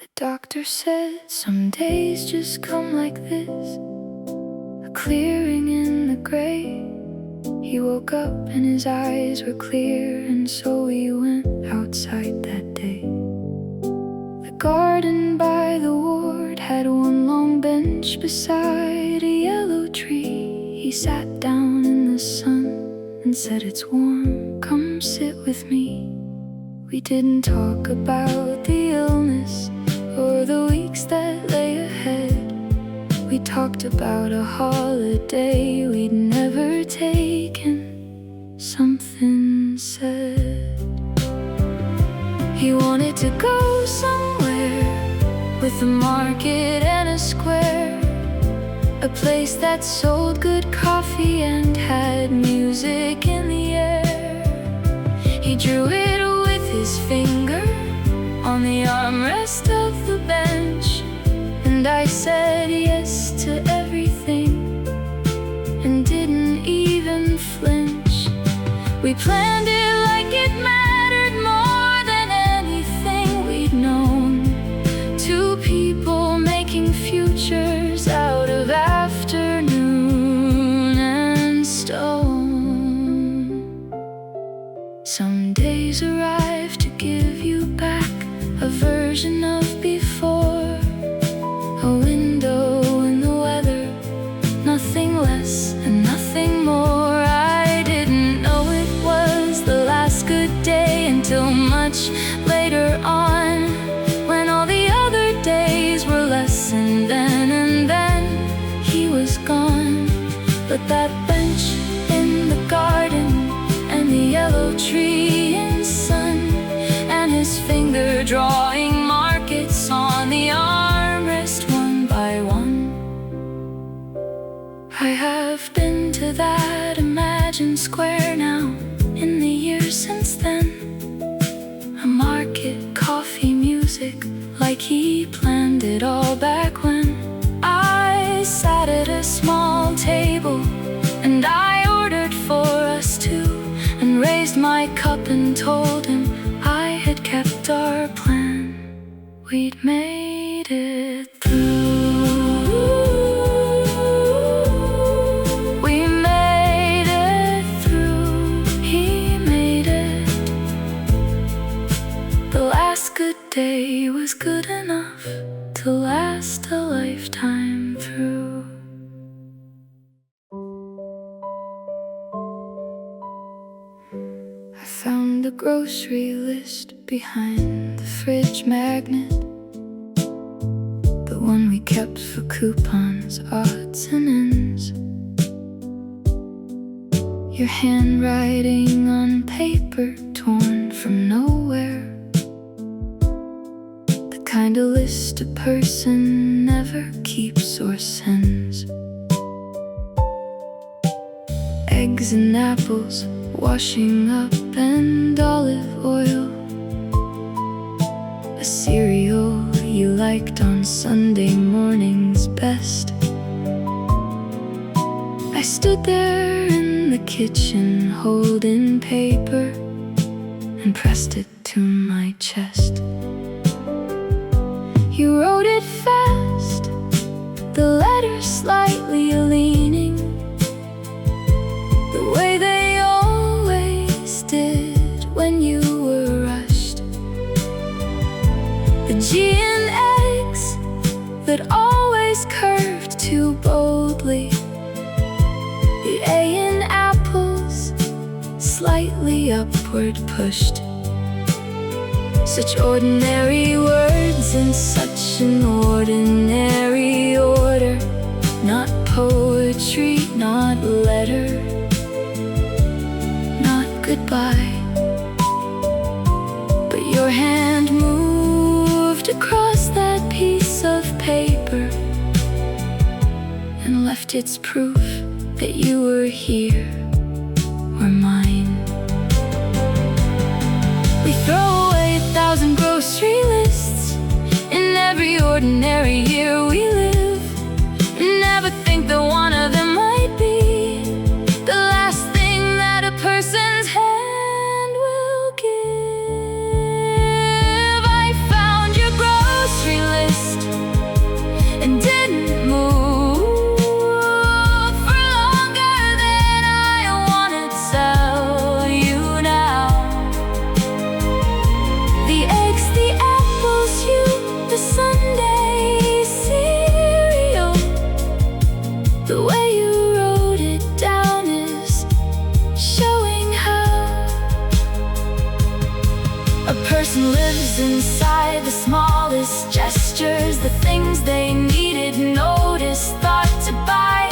The doctor said some days just come like this, a clearing in the gray. He woke up and his eyes were clear, and so we went outside that day. The garden by the ward had one long bench beside a yellow tree. He sat down in the sun and said, "It's warm, come sit with me." We didn't talk about the illness or the weeks that lay ahead. We talked about a holiday we'd never taken. Something said he wanted to go somewhere with a market and a square, a place that sold good coffee and had music in the air. He drew it with his finger on the armrest of the bench, and I said yes to everything and didn't even flinch. We planned it like it mattered more than anything we'd known. Two people making futures out of afternoon and stone. Some days arrive to give you back a version of before, a window in the weather, nothing less and nothing more. I didn't know it was the last good day until much later on, when all the other days were less, and then he was gone. But that bench in the garden and the yellow tree in sun, and his finger drawing markets on the armrest one by one. I have been to that imagined square now in the years since then. A market, coffee, music, like he planned it all back when. I sat at a small table and I ordered for us two, and raised my cup and told him I had kept our plan. We'd made it through. We made it through. He made it. The last good day was good enough to last a lifetime through. I found a grocery list behind the fridge magnet, the one we kept for coupons, odds and ends. Your handwriting on paper torn from nowhere, the kind of list a person never keeps or sends. Eggs and apples, washing up and olive oil, a cereal you liked on Sunday mornings best. I stood there in the kitchen holding paper and pressed it to my chest. You wrote it fast, the letters slightly leaning, the way they always did when you were rushed. The G in eggs that always curved too boldly, the A in apples slightly upward pushed. Such ordinary words in such an ordinary order, not poetry, not letter, not goodbye. But your hand moved across that piece of paper and left its proof that you were here, were mine. We throw away 1,000 grocery lists in every ordinary year we live, never think that one of them might be the last thing that a person's hand will give. I found your grocery stores, the things they needed, noticed, thought to buy.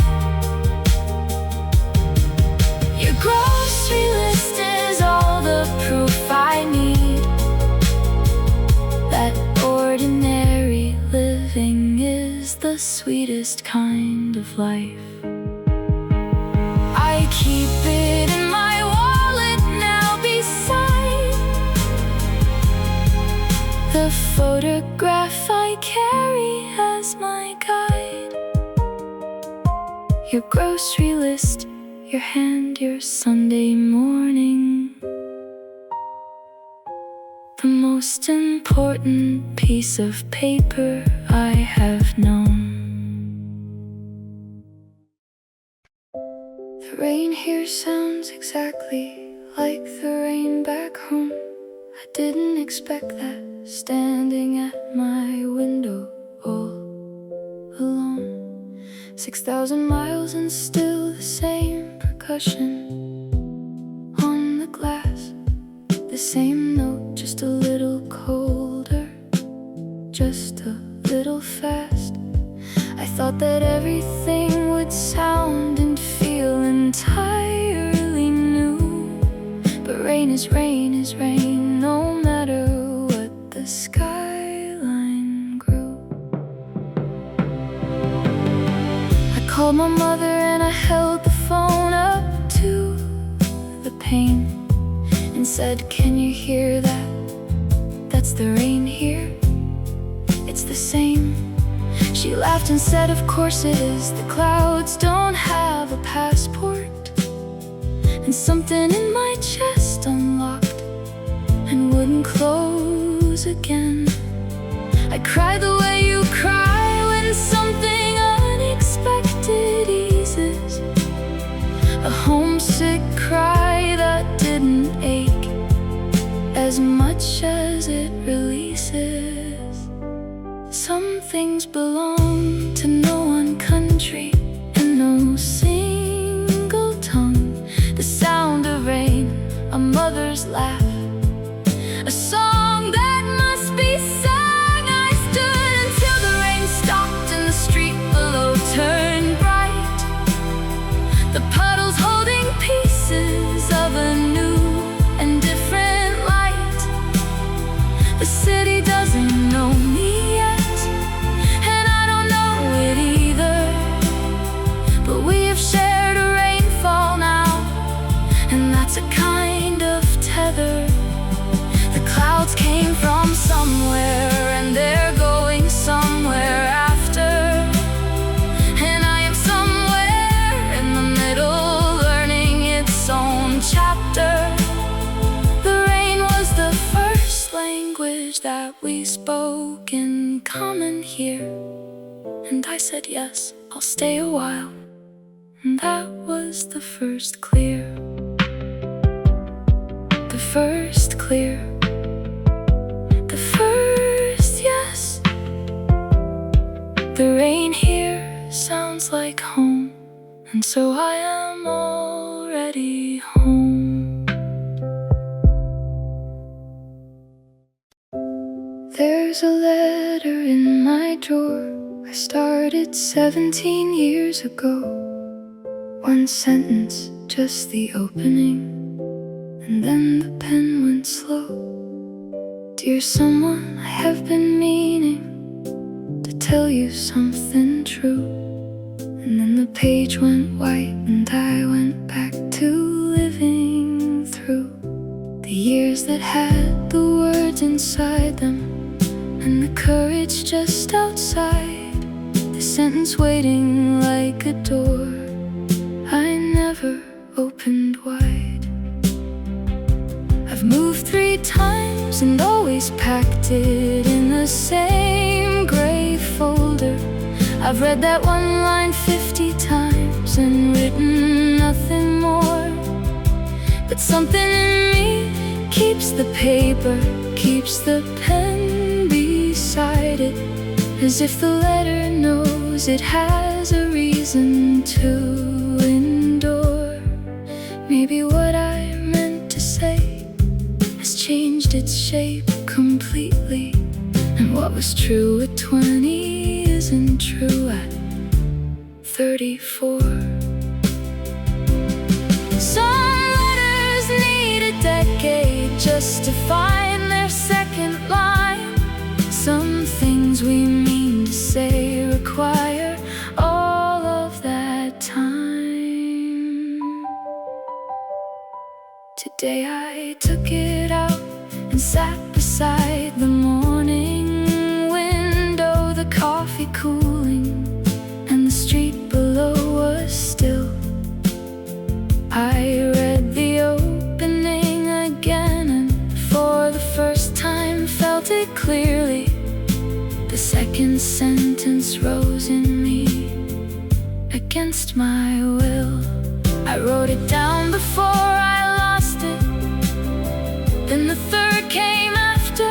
Your grocery list is all the proof I need that ordinary living is the sweetest kind of life. I keep it in my wallet now beside the photograph I carry as my guide. Your grocery list, your hand, your Sunday morning, the most important piece of paper I have known. The rain here sounds exactly like the rain back home. I didn't expect that, standing at my window all alone. 6,000 miles and still the same percussion on the glass, the same note, just a little colder, just a little fast. I thought that everything would sound and feel entirely new, but rain is rain is rain, no matter what the skyline grew. I called my mother and I held the phone up to the pane and said, "Can you hear that? That's the rain here. It's the same." She laughed and said, "Of course it is. The clouds don't have a passport." And something in my chest unlocked and wouldn't close again. I cried the way you cry when something unexpected eases, a homesick cry that didn't ache as much as it releases. Some things belong to no one country and no single tongue. The sound of rain, a mother's laugh, a song that must be sung. I stood until the rain stopped and the street below turned bright, the puddles holding pieces of a new and different light. The city doesn't know me yet, and I don't know it either, but we have shared a rainfall now, and that's a kind of tether. The clouds came from somewhere and they're going somewhere after, and I am somewhere in the middle, learning its own chapter. The rain was the first language that we spoke in common here, and I said yes, I'll stay a while, and that was the first clear. The first clear, the first yes. The rain here sounds like home, and so I am already home. There's a letter in my drawer I started 17 years ago. One sentence, just the opening, and then the pen went slow. Dear someone, I have been meaning to tell you something true. And then the page went white and I went back to living through the years that had the words inside them and the courage just outside, the sentence waiting like a door I never opened wide. I've moved 3 times and always packed it in the same gray folder. I've read that one line 50 times and written nothing more, but something in me keeps the paper, keeps the pen beside it, as if the letter knows it has a reason to endure. Maybe what I meant to say has changed its shape completely, and what was true at 20 to say require all of that time. Today I took it out and sat beside the morning window, the coffee cooling and the street below was still. I read the opening again and for the first time felt it clearly. The second sentence rose in me against my will. I wrote it down before I lost it. Then the third came after,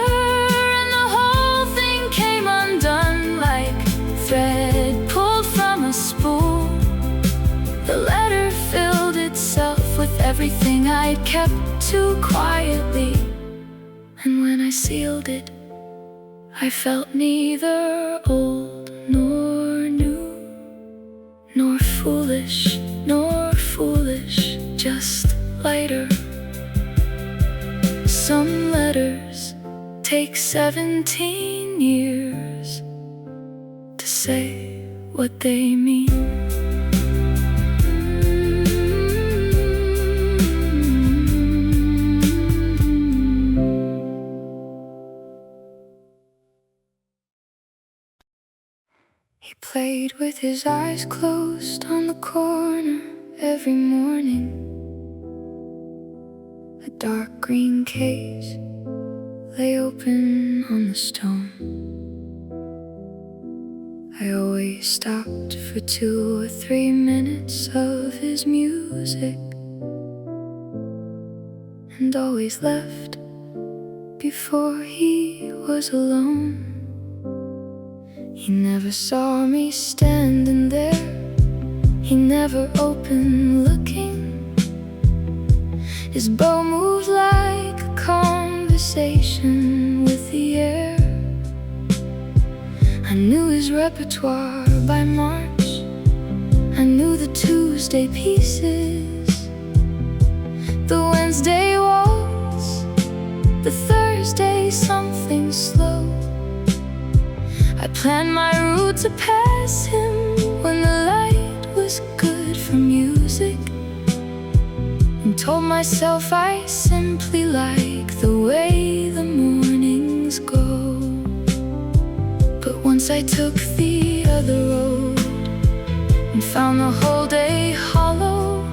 and the whole thing came undone like thread pulled from a spool. The letter filled itself with everything I'd kept too quietly, and when I sealed it, I felt neither old nor new, nor foolish, just lighter. Some letters take 17 years to say what they mean. He played with his eyes closed on the corner every morning. A dark green cage lay open on the stone. I always stopped for 2 or 3 minutes of his music, and always left before he was alone. He never saw me standing there, he never opened looking. His bow moved like a conversation with the air. I knew his repertoire by March, I knew the Tuesday pieces, the Wednesday waltz, the Thursday something slow. I planned my route to pass him when the light was good for music, and told myself I simply like the way the mornings go. But once I took the other road and found the whole day hollow,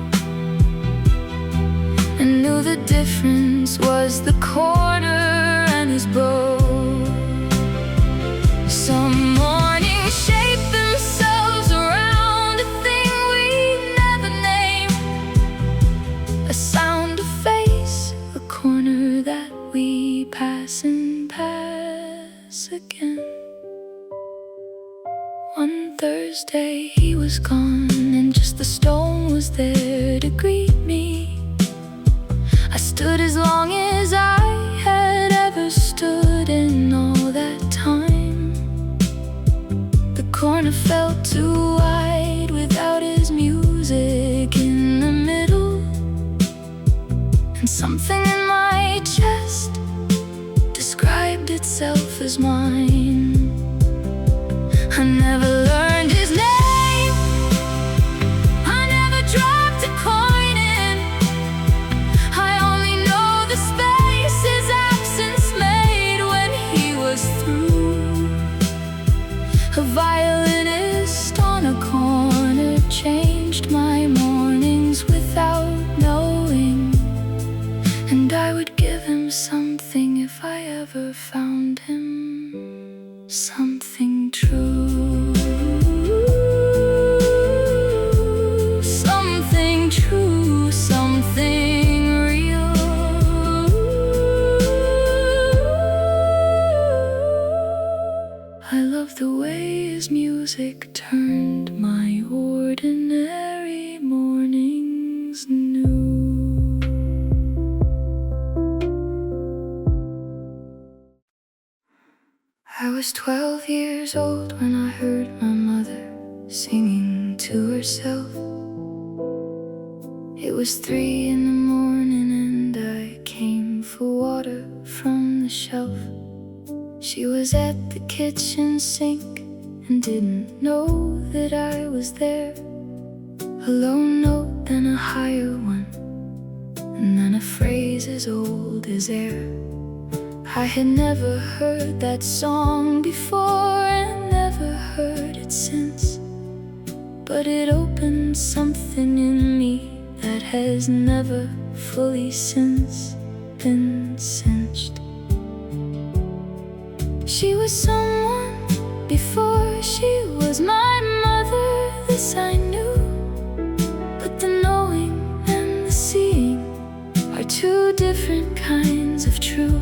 and knew the difference was the corner and his bow. Some mornings shape themselves around a thing we never name, a sound, a face, a corner that we pass and pass again. One Thursday he was gone, and just the stone was there to greet me. I stood as long as I had ever stood in all that time. The corner felt too wide without his music in the middle, and something in my chest described itself as mine. I never learned his name, I never dropped a coin in. I only know the space his absence made when he was through. A violinist on a corner changed my mornings without knowing, and I would give him something if I ever found him, something true, something true, something real. I love the way his music turned my ordinary mornings new. I was 12 years old when I heard my mother singing to herself. It was 3 in the morning and I came for water from the shelf. She was at the kitchen sink and didn't know that I was there. A low note, then a higher one, and then a phrase as old as air. I had never heard that song before and never heard it since, but it opened something in me that has never fully since been cinched. She was someone before she was my mother, this I knew, but the knowing and the seeing are two different kinds of true.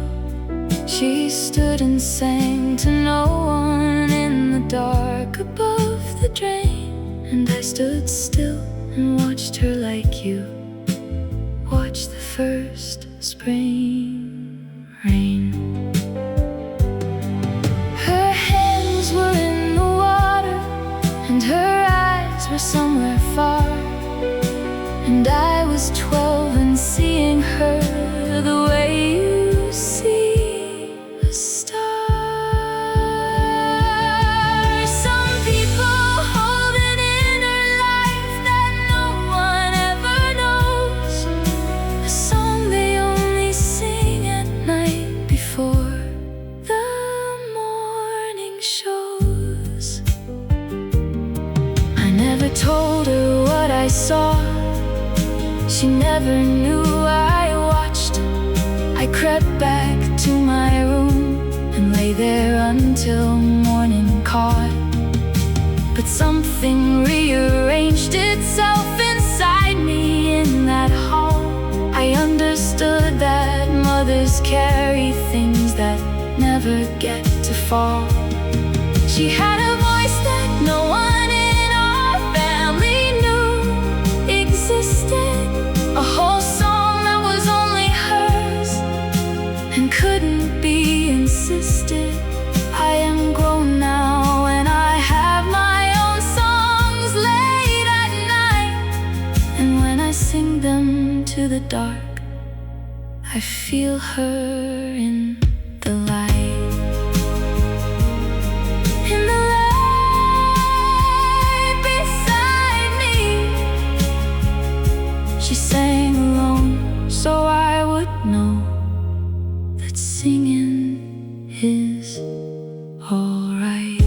She stood and sang to no one in the dark above the drain, and I stood still and watched her like you watch the first spring rain. Her hands were in the water and her eyes were somewhere far, and I was 12 and seeing her the way you see a star. Some people hold an inner life that no one ever knows, a song they only sing at night before the morning shows. I never told her what I saw, she never knew I watched. I crept back to my room and lay there until morning caught. But something rearranged itself inside me in that hall. I understood that mothers carry things that never get to fall. She had a voice that no one in our family knew existed, a whole song that was only hers and couldn't be insisted. I am grown now and I have my own songs late at night, and when I sing them to the dark, I feel her in the light. In the light beside me, she sang alone so I would know that singing is alright.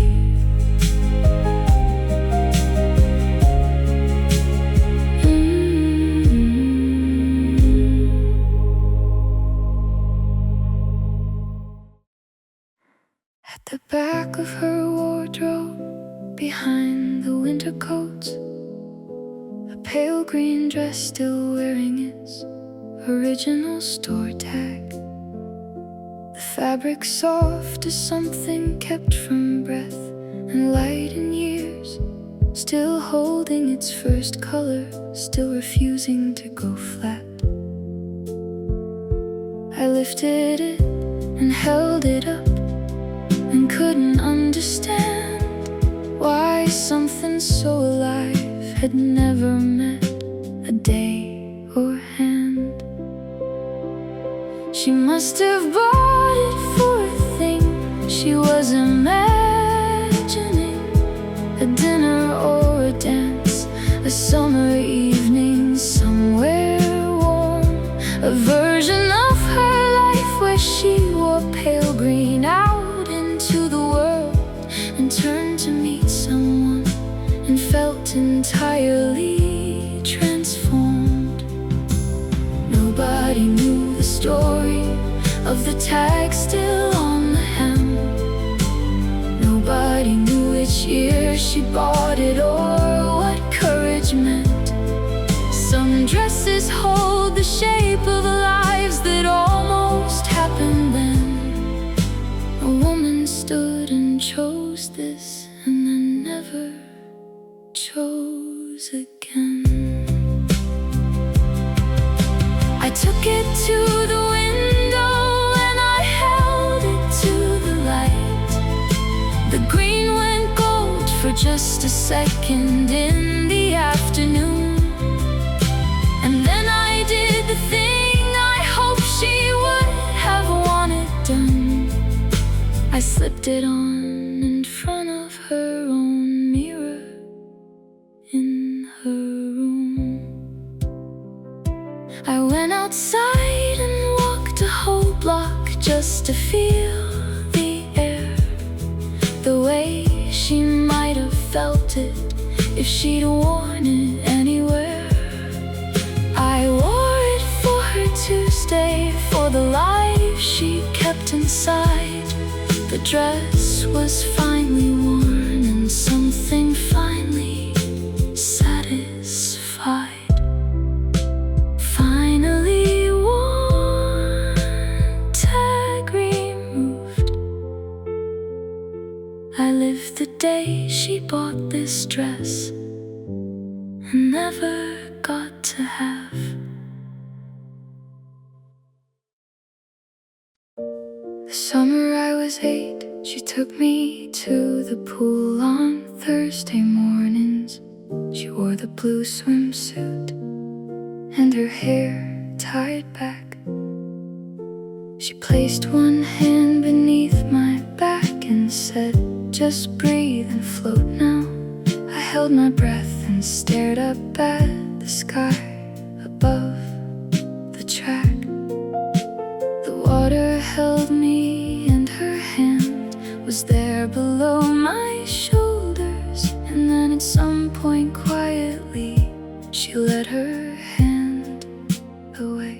At the back of her wardrobe, behind the winter coats, a pale green dress still wearing its original store tag. The fabric soft as something kept from breath and light in years, still holding its first color, still refusing to go flat. I lifted it and held it up and couldn't understand why something so alive had never met a day or hand. She must have bought it for a thing she was imagining, a dinner or a dance, a summer evening somewhere warm, a version of her life where she wore pale green out into the world and turned to meet someone and felt entirely transformed. Nobody knew the story of the tag still on the hem. Nobody knew which year she bought it or what courage meant. Some dresses hold the shape of lives that almost happened then. A woman stood and chose this and then never chose again. I took it to the window and I held it to the light. The green went gold for just a second in the afternoon, and then I did the thing I hoped she would have wanted done. I slipped it on in front of her outside and walked a whole block just to feel the air, the way she might have felt it if she'd worn it anywhere. I wore it for her to stay, for the life she kept inside. The dress was finally worn and something finally satisfied. Finally worn, tag removed. I lived the day she bought this dress and never got to have. The summer I was 8, she took me to the pool on Thursday mornings. She wore the blue swimsuit and her hair tied back. She placed one hand beneath my back and said, "Just breathe and float now." I held my breath and stared up at the sky above the track. The water held me and her hand was there below my shoulders. And then at some point quietly she let her hand away.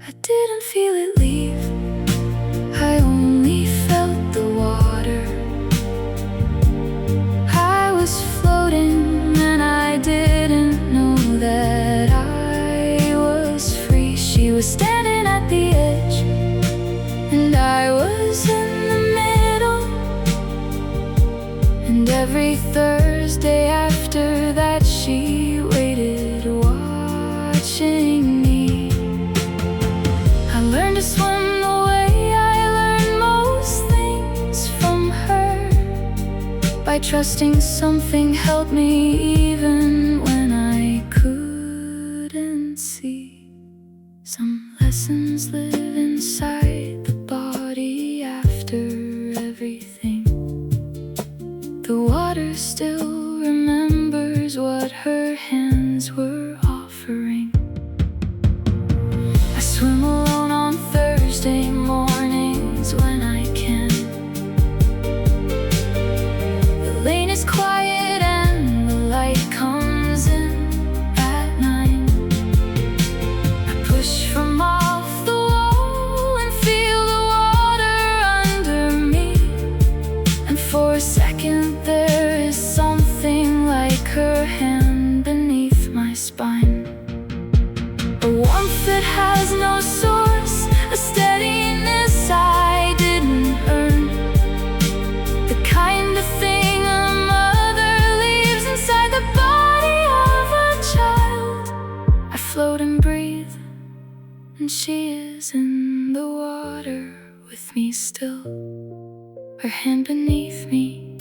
I didn't feel it leave, I only felt the water. I was floating and I didn't know that I was free. She was standing at the edge and I was in the middle. And every Thursday after that she waited, watching me. I learned to swim the way I learned most things from her, by trusting something held me even when I couldn't see. Some lessons live inside the body after everything. The water still remembers what her hands were offering. I swim alone on Thursday mornings when I can. The lane is quiet and the light comes in at 9. I push from off the wall and feel the water under me. And for a second there is something like her hand beneath my spine. A warmth that has no source, a steadiness I didn't earn. The kind of thing a mother leaves inside the body of a child. I float and breathe, and she is in the water with me still. Her hand beneath me,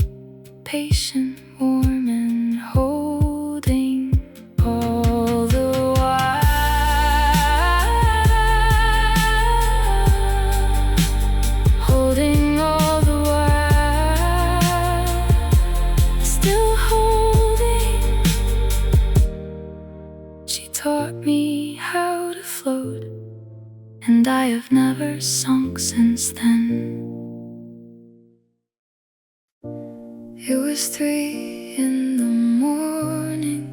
patient, warm and holding all the while. Holding all the while. Still holding. She taught me how to float, and I have never sunk since then. It was 3 in the morning,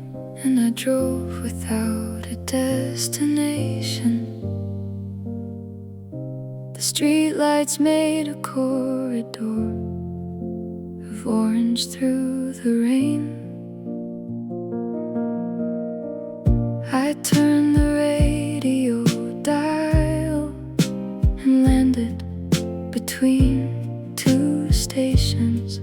and I drove without a destination. The streetlights made a corridor of orange through the rain. I turned the radio dial and landed between 2 stations.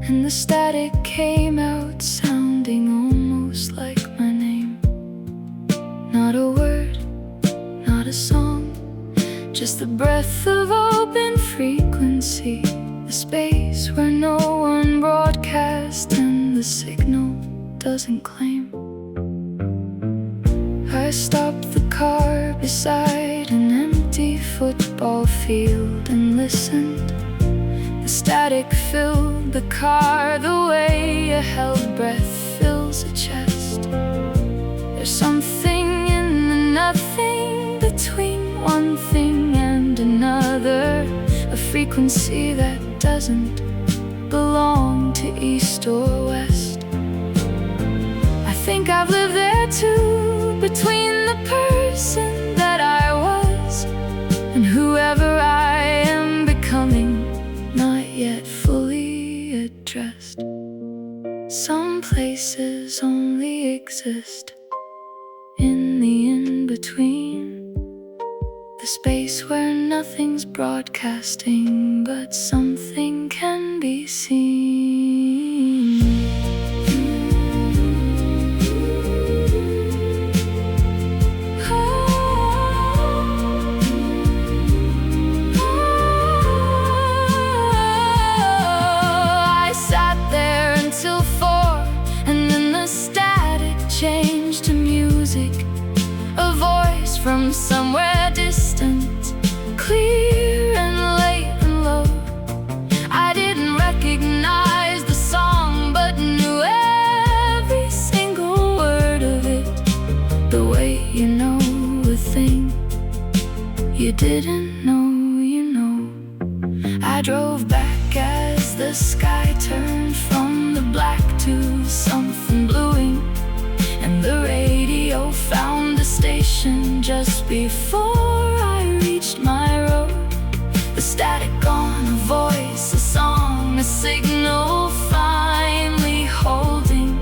And the static came out sounding almost like my name. Not a word, not a song, just the breath of open frequency. The space where no one broadcasts and the signal doesn't claim. I stopped the car beside an empty football field and listened. The static filled the car the way a held breath fills a chest. There's something in the nothing between one thing and another, a frequency that doesn't belong to east or west. I think I've lived there too, between the person that I was and whoever I am becoming, not yet fully addressed. Some places only exist in the in-between, the space where nothing's broadcasting but something can be seen. I sat there until 4, and then the static changed to music, a voice from somewhere distant, clear and late and low. I didn't recognize the song, but knew every single word of it, the way you know a thing you didn't know you know. I drove back as the sky turned from the black to something bluing, and the radio found a station just before I reached my road. The static gone, a voice, a song, a signal finally holding,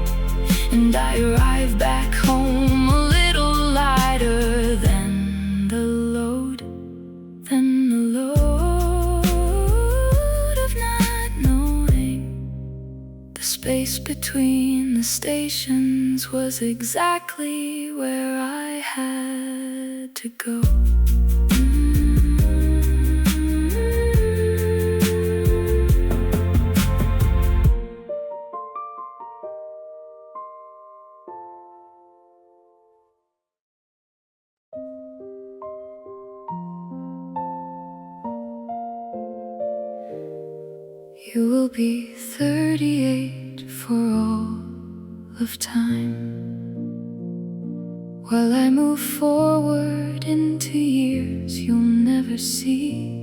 and I arrived back home a little lighter than the load, of not knowing. The space between the stations was exactly where I had to go. You will be 38 for all of time, while I move forward into years you'll never see.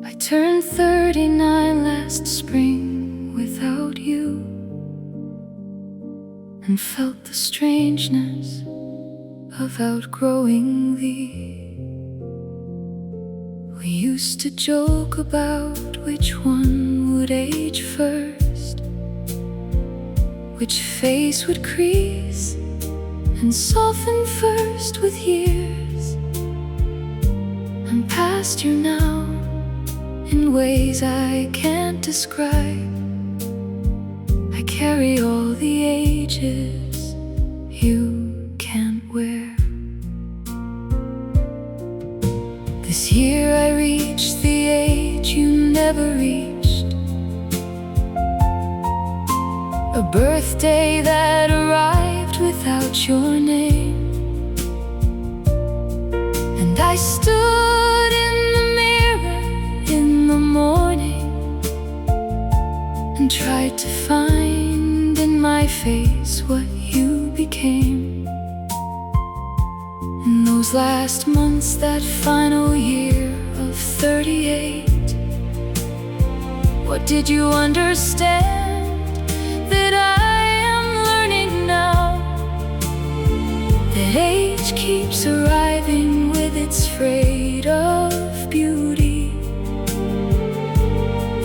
I turned 39 last spring without you, and felt the strangeness of outgrowing thee. We used to joke about which one would age first, which face would crease and soften first with years. I'm past you now in ways I can't describe. I carry all the ages you can't wear. This year I reached the age you never reached, a birthday that arrived without your name. And I stood in the mirror in the morning and tried to find in my face what you became. In those last months, that final year of 38, what did you understand that I am learning now? That age keeps arriving with its freight of beauty,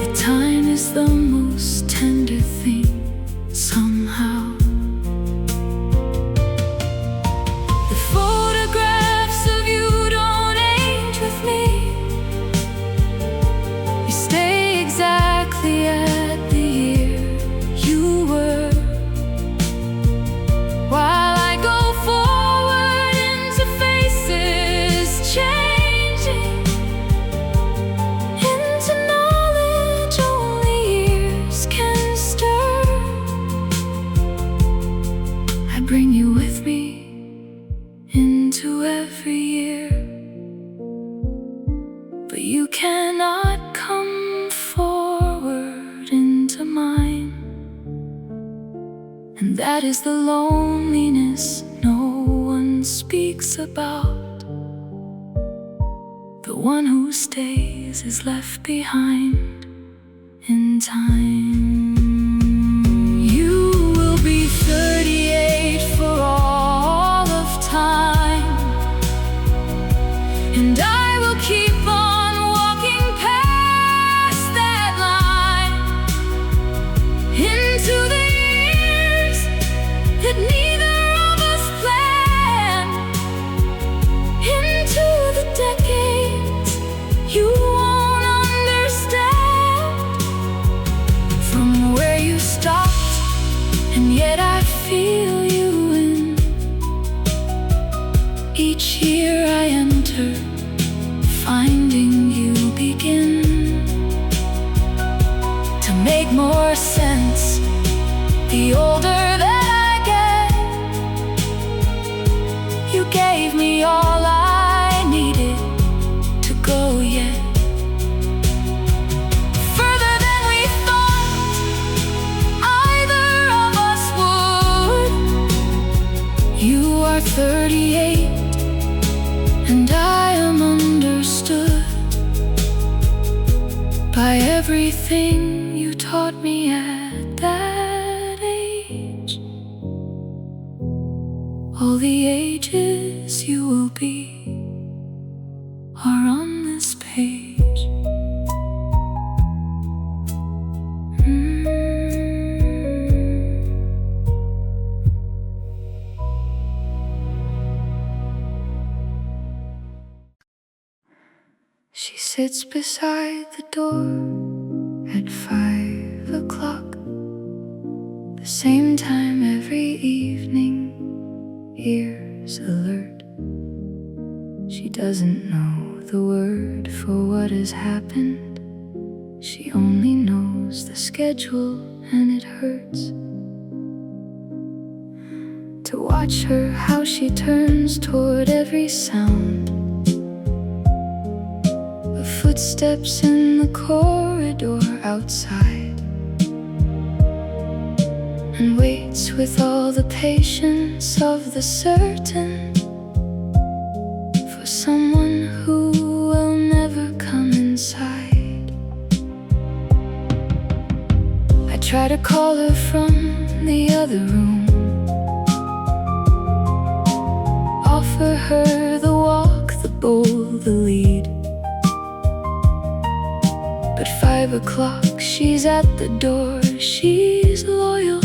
that time is the most tender thing somehow. At the year you were, while I go forward into faces changing, into knowledge only years can stir. I bring you with me into every year, but you cannot come forward into mine, and that is the loneliness no one speaks about. The one who stays is left behind in time. You will be 38 for all of time, and I will keep on walking past that line into the years that neither of us planned, into the decades you won't understand. From where you stopped, and yet I feel you in each year I enter, finding you begin to make more sense. The older that I get, you gave me all I needed to go yet further than we thought either of us would. You are 38, and I am understood by everything you taught me at that age. All the ages you will be are on this page. She sits beside the door at 5 o'clock, the same time every evening, ears alert. She doesn't know the word for what has happened. She only knows the schedule, and it hurts to watch her, how she turns toward every sound. Footsteps in the corridor outside, and waits with all the patience of the certain for someone who will never come inside. I try to call her from the other room, offer her the walk, the bowl, the lead. But 5 o'clock, she's at the door. She's loyal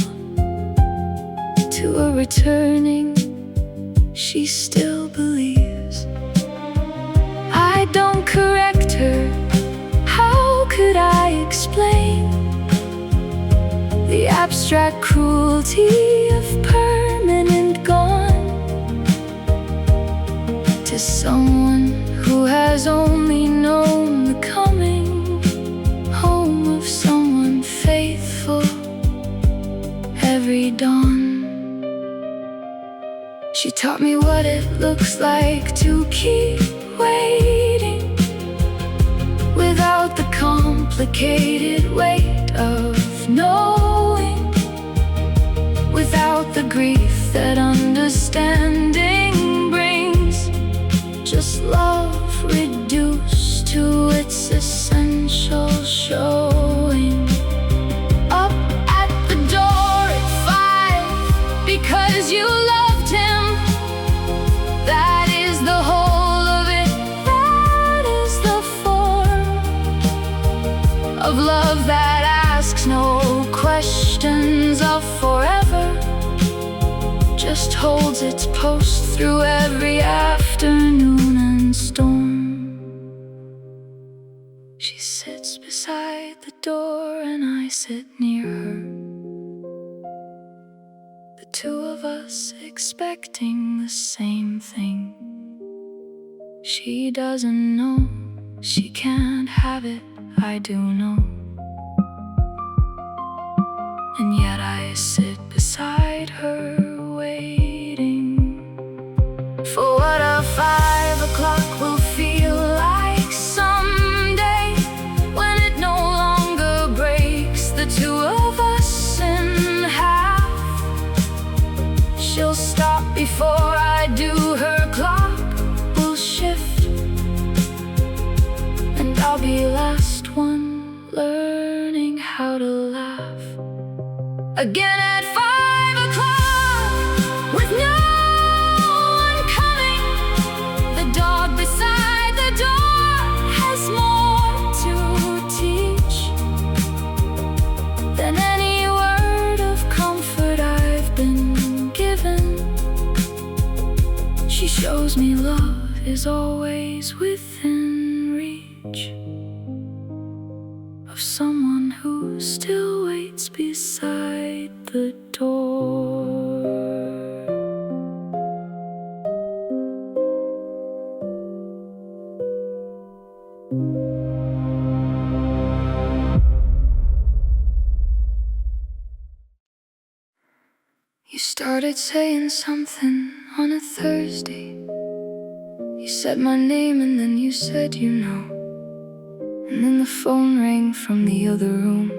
to a returning. She still believes. I don't correct her. How could I explain the abstract cruelty of permanent gone to someone who has only known the coming of someone faithful every dawn? She taught me what it looks like to keep waiting without the complicated weight of knowing, without the grief that understanding brings, just love reduced to its essential showing. Up at the door at 5 because you loved him. That is the whole of it. That is the form of love that asks no questions of forever, just holds its post through every afternoon and storm. She sits beside the door and I sit near her, the two of us expecting the same thing. She doesn't know, she can't have it, I do know. And yet I sit beside her waiting for what a 5 o'clock will feel like someday, when it no longer breaks the two of us in half. She'll stop before I do how to laugh again at 5 o'clock with no one coming. The dog beside the door has more to teach than any word of comfort I've been given. She shows me love is always within reach of someone who still waits beside the door. You started saying something on a Thursday. You said my name and then you said you know. And then the phone rang from the other room,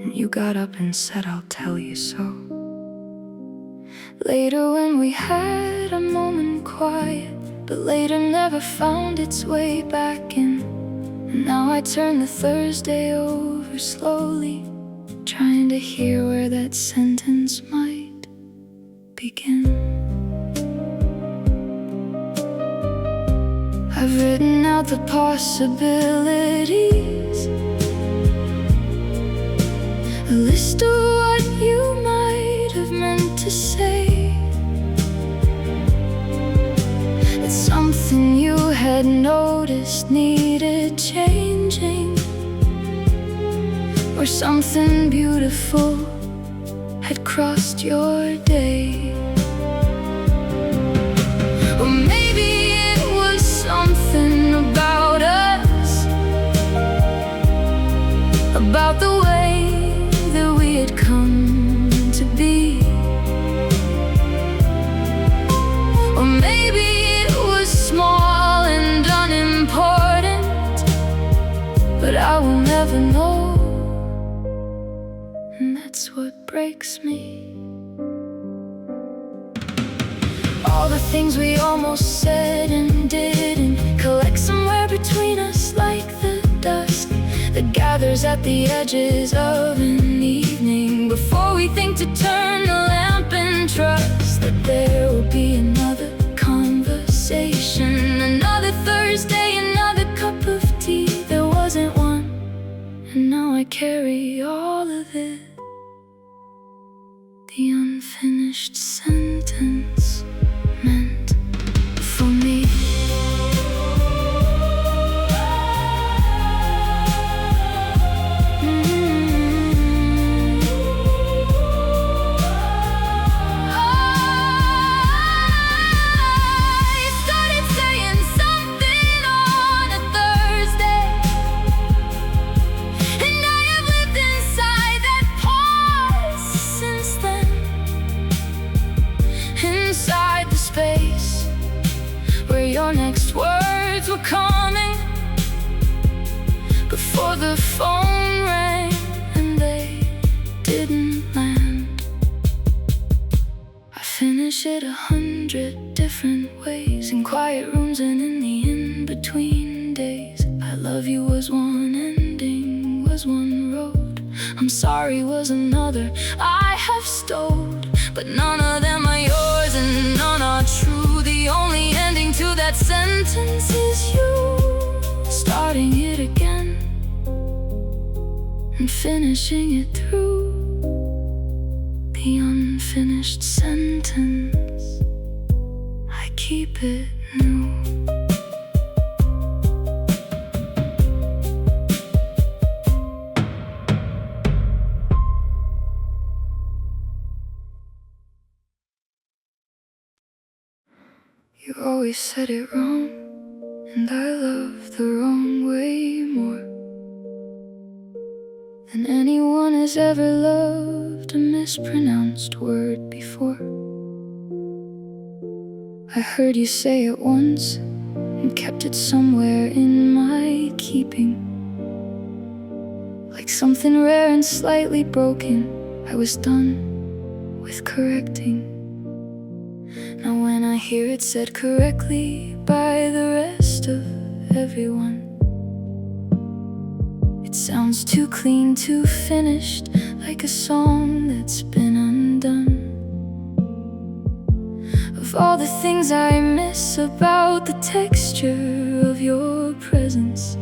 and you got up and said, I'll tell you so. Later when we had a moment quiet, but later never found its way back in. And now I turn the Thursday over slowly, trying to hear where that sentence might begin. I've written out the possibilities, a list of what you might have meant to say. It's something you had noticed needed changing, or something beautiful had crossed your day. Or maybe it was something about us, about the way that we had come to be. Or maybe it was small and unimportant, but I will never know. And that's what breaks me. All the things we almost said and didn't collect somewhere between us, like the dust that gathers at the edges of an evening, before we think to turn the lamp and trust that there will be another conversation, another Thursday, another cup of tea. There wasn't one, and now I carry all of it. The unfinished sentence meant for me. Inside the space where your next words were coming, before the phone rang and they didn't land. I finish it 100 different ways, in quiet rooms and in the in-between days. I love you was one ending, was one road. I'm sorry was another I have stole, but none of them are yours and none are true. The only ending to that sentence is you starting it again and finishing it through. The unfinished sentence, I keep it new. You always said it wrong, and I love the wrong way more than anyone has ever loved a mispronounced word before. I heard you say it once and kept it somewhere in my keeping, like something rare and slightly broken. I was done with correcting. Now when I hear it said correctly by the rest of everyone, it sounds too clean, too finished, like a song that's been undone. Of all the things I miss about the texture of your presence,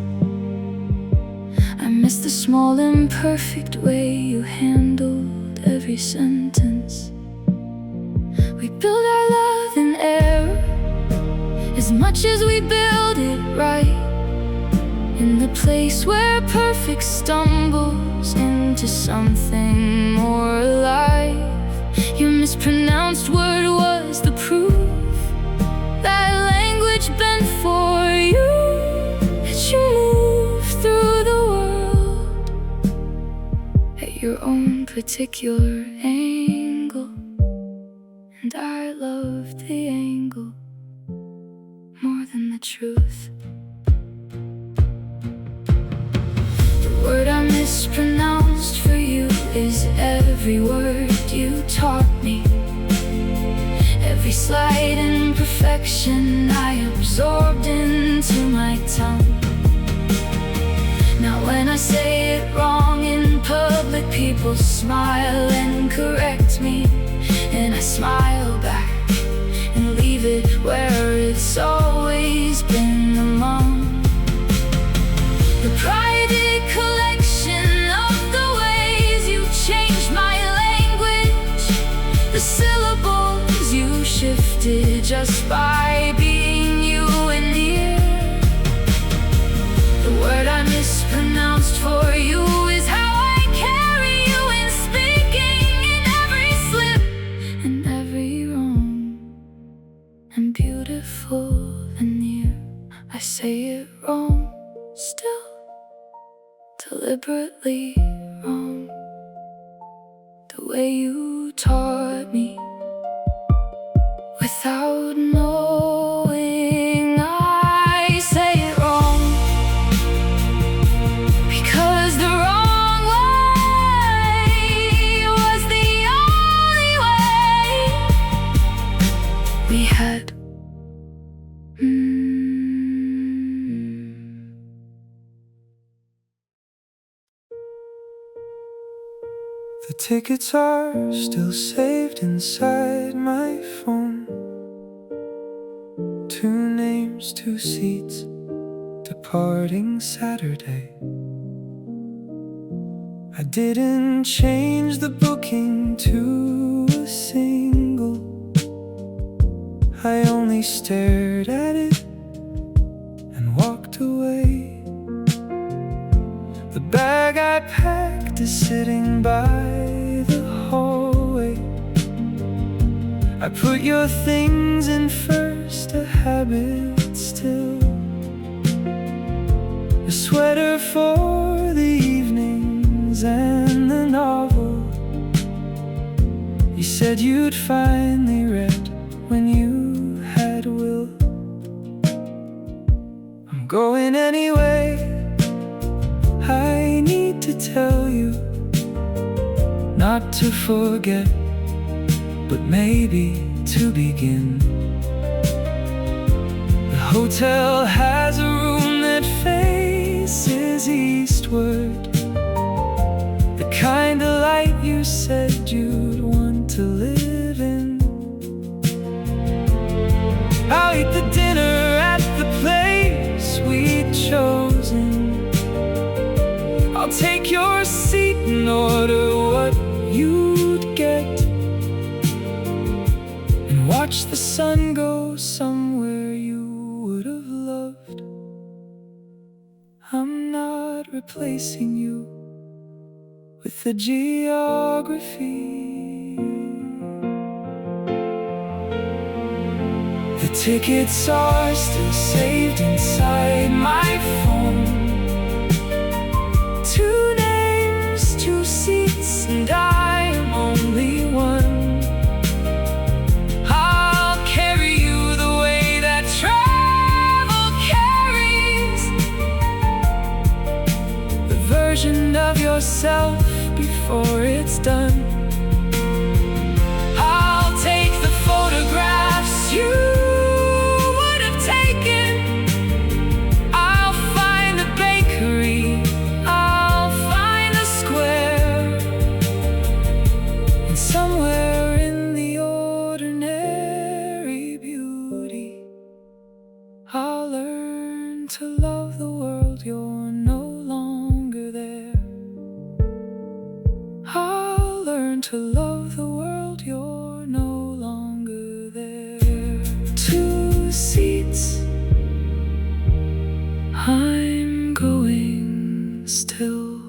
I miss the small imperfect way you handled every sentence. We build our love in error as much as we build it right, in the place where perfect stumbles into something more alive. Your mispronounced word was the proof that language bent for you, that you move through the world at your own particular angle. And I loved the angle more than the truth. The word I mispronounced for you is every word you taught me, every slight imperfection I absorbed into my tongue. Now when I say it wrong in public, people smile and correct me, and I smile back and leave it where it's always been, among the prided collection of the ways you changed my language, the syllables you shifted just by being you and near. The word I mispronounced for you is how I carry you in speaking, in every slip and every wrong. And beautiful and near, I say it wrong, still deliberately wrong. The way you taught me without knowing, I say it wrong because the wrong way was the only way we had. The tickets are still saved inside my phone. 2 names, 2 seats, departing Saturday. I didn't change the booking to a single, I only stared at it and walked away. The bag I packed is sitting by the hallway. I put your things in first, a habit still. A sweater for the evenings and the novel you said you'd finally read when you had will. I'm going anyway. I need to tell you not to forget, but maybe to begin. The hotel has a room that faces eastward, the kind of light you said you'd want to live in. I'll eat the dinner at the place we'd chosen. I'll take your seat and order what you'd get, and watch the sun go somewhere you would have loved. I'm not replacing you with the geography. The tickets are still saved inside my phone. 2 names, 2 seats, and I am only one. I'll carry you the way that travel carries, the version of yourself before it's done. I'll take the photographs you would have taken. I'll find the bakery. I'll learn to love the world, you're no longer there. 2 seats, I'm going still.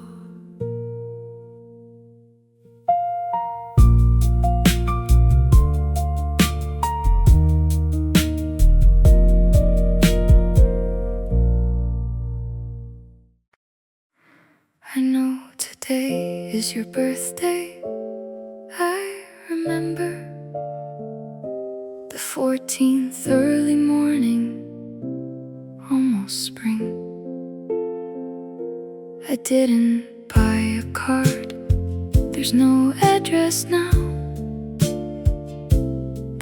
I know today is your birthday. I remember the 14th early morning, almost spring. I didn't buy a card, there's no address now,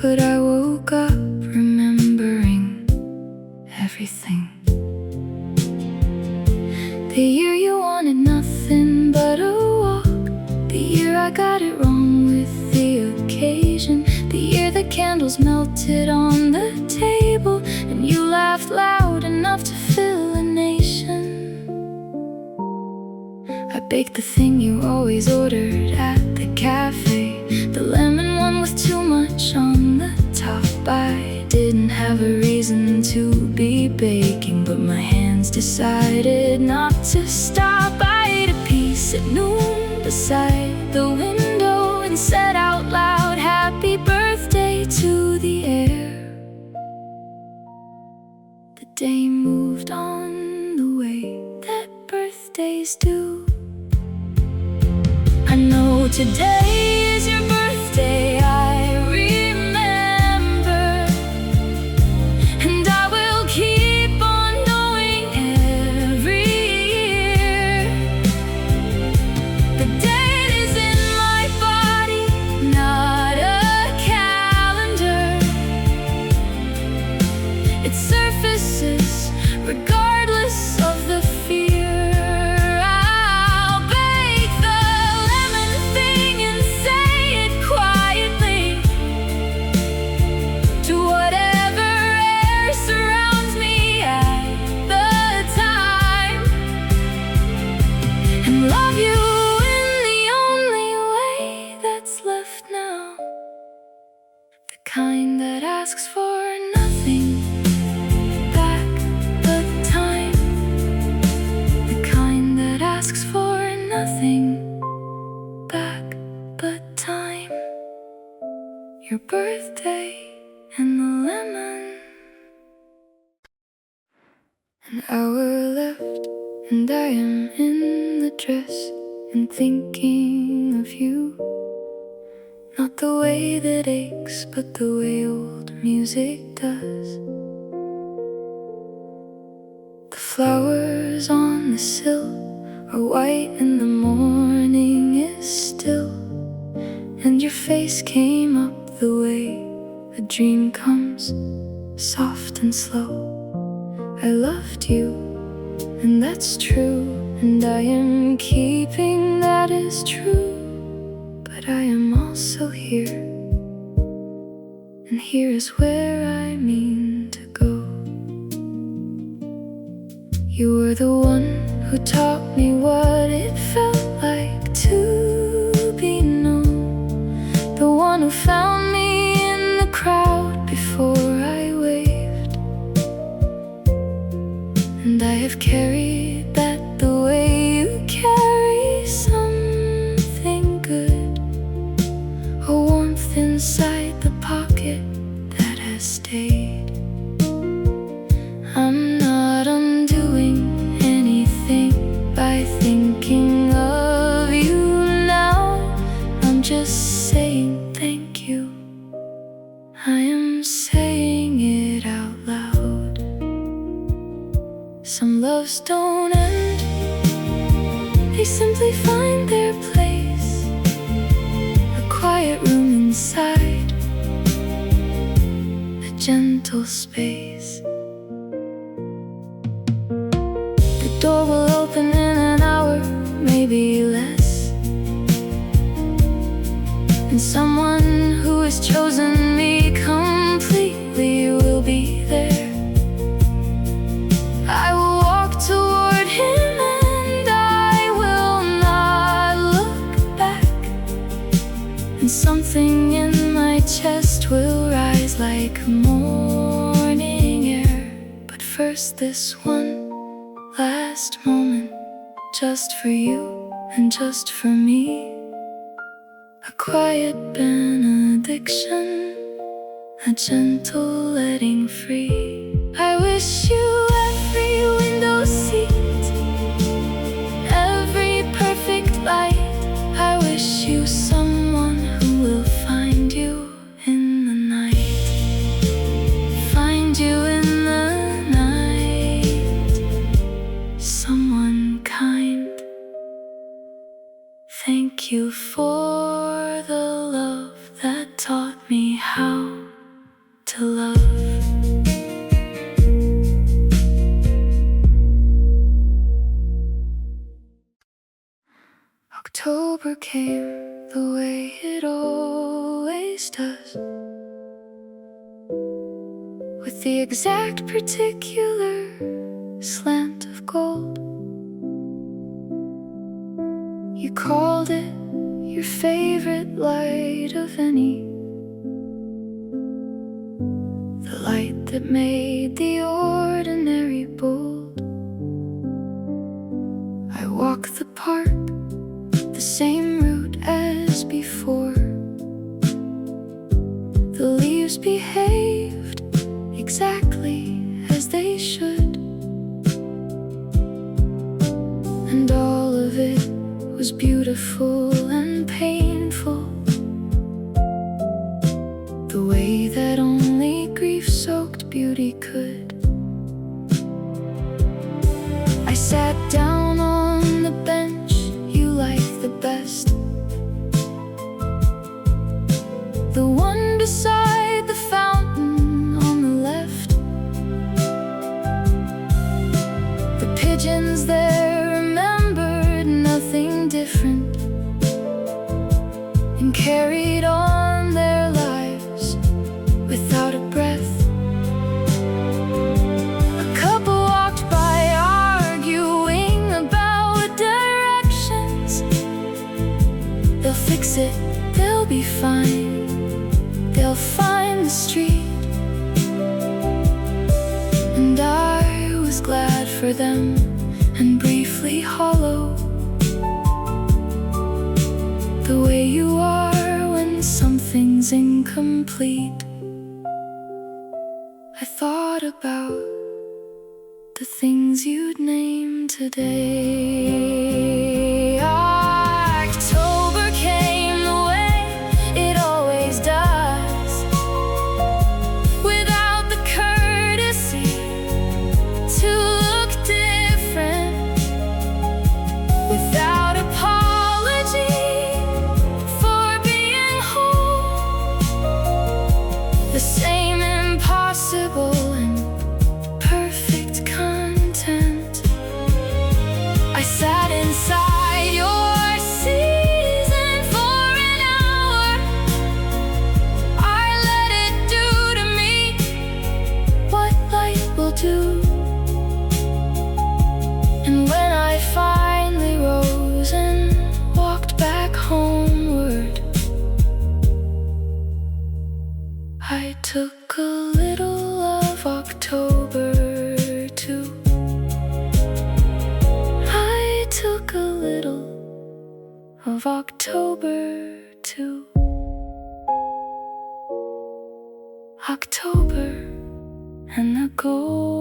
but I woke up remembering everything. The year you wanted nothing but a walk, the year I got it wrong with the occasion, the year the candles melted on the table and you laughed loud enough to fill a nation. I baked the thing you always ordered at the cafe, the lemon one with too much on the top. I didn't have a reason to be baking, but my hands decided not to stop. I ate a piece at noon beside the window and said out loud, happy birthday to the air. The day moved on the way that birthdays do. I know today is your birthday, I remember, and I will keep on knowing every year. The date is in my body, not a calendar. It surfaces regardless of the fear. Love you in the only way that's left now, the kind that asks for nothing back but time, the kind that asks for nothing back but time. Your birthday and the lemon. An hour left and I am in the dress and thinking of you. Not the way that aches, but the way old music does. The flowers on the sill are white and the morning is still, and your face came up the way a dream comes, soft and slow. I loved you, and that's true, and I am keeping that is true. But I am also here, and here is where I mean to go. You were the one who taught me what it felt like to be known, the one who found me in the crowd before I waved. And I have carried that the way you carry something good, a warmth inside the pocket that has stayed. I'm not undoing anything by thinking of you now. I'm just saying thank you. I am saying it out loud. Some loves don't end, they simply find their place, a quiet room inside, a gentle space. The door will open in an hour, maybe less, and someone who has chosen me completely will be there. I will walk toward him and I will not look back. like morning air. But first this one last moment, just for you and just for me. A quiet benediction, a gentle letting free. I wish you every window seat, every perfect light. I wish you someone who will find you in the night, find you in the night, someone kind. Thank you for the love that taught me how to love. October came the way it always does, with the exact particular slant of gold. You called it your favorite light of any, the light that made the ordinary bold. I walk the park, the same route as before. The leaves behaved exactly as they should, and all of it was beautiful and painful, the way that only grief-soaked beauty could. I sat down on the bench you liked the best, the one beside the fountain on the left. The pigeons there remembered nothing different and carried on their lives without a breath. A couple walked by arguing about directions. They'll fix it, they'll be fine, they'll find the street. And I was glad for them and briefly hollow, the way you are when something's incomplete. I thought about the things you'd name today. October came the way it always does, without the courtesy to look different, without apology for being whole, the same impossible and perfect content. I sat inside your season for an hour. I let it do to me what light will do. And when I finally rose and walked back homeward, I took a little of October too. I took a little of October too. October and the gold.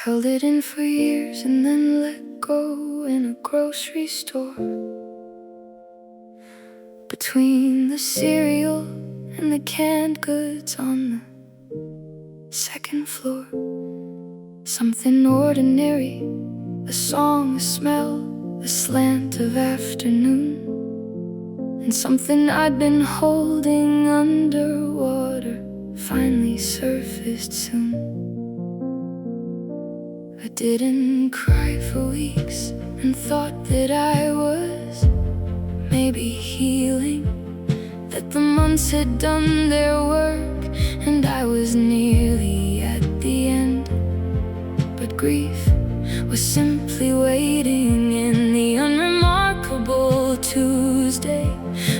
Held it in for years and then let go in a grocery store, between the cereal and the canned goods on the second floor. Something ordinary, a song, a smell, a slant of afternoon, and something I'd been holding underwater finally surfaced soon. I didn't cry for weeks and thought that I was maybe healing, that the months had done their work and I was nearly at the end. But grief was simply waiting in the unremarkable Tuesday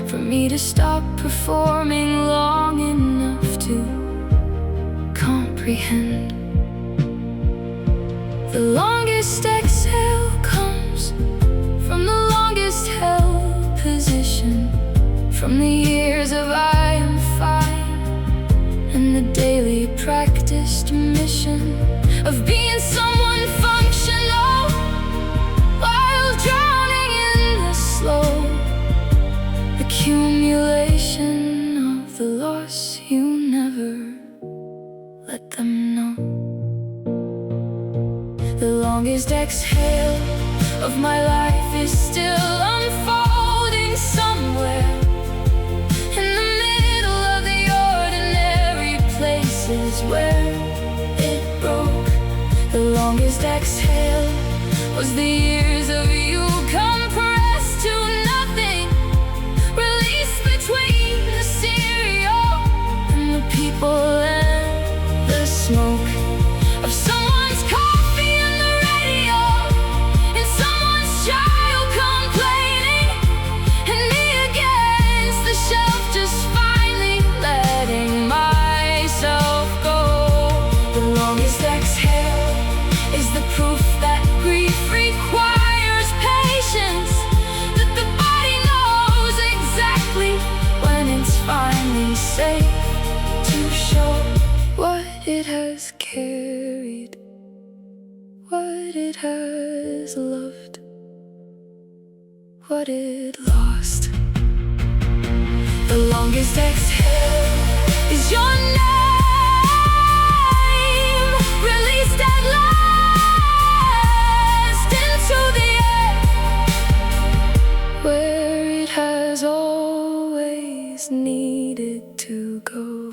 for me to stop performing long enough to comprehend. The longest exhale comes from the longest held position, from the years of I am fine and the daily practiced mission of being someone functional while drowning in the slow accumulation of the loss you never let them know. The longest exhale of my life is still unfolding somewhere in the middle of the ordinary places where it broke. The longest exhale was the years of you compressed to nothing, released between the cereal and the people and the smoke of someone's coffee and the radio, and someone's child complaining, and me against the shelf, just finally letting myself go. The longest exhale is the proof that grief requires patience, that the body knows exactly when it's finally safe to show what it has carried, what it has loved, what it lost. The longest exhale is your name, released at last into the air, where it has always needed to go.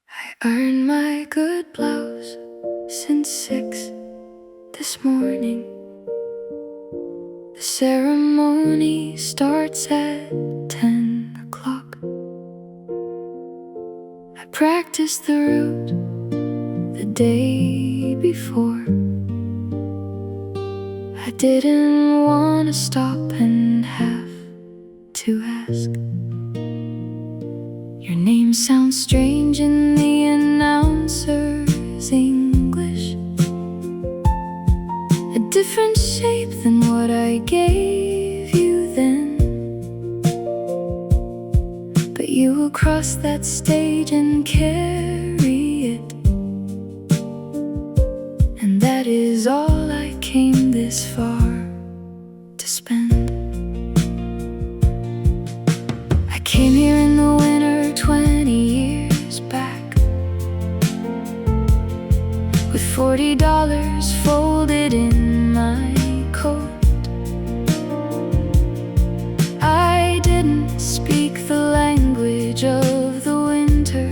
I ironed my good blouse since 6 this morning. The ceremony starts at 10 o'clock. I practiced the route the day before. I didn't want to stop and have to ask. Your name sounds strange in the announcer's English, a different shape than what I gave you then. But you will cross that stage and carry it, and that is all I came this far to spend. I came here in the winter 20 years back, with $40 folded in my coat. I didn't speak the language of the winter.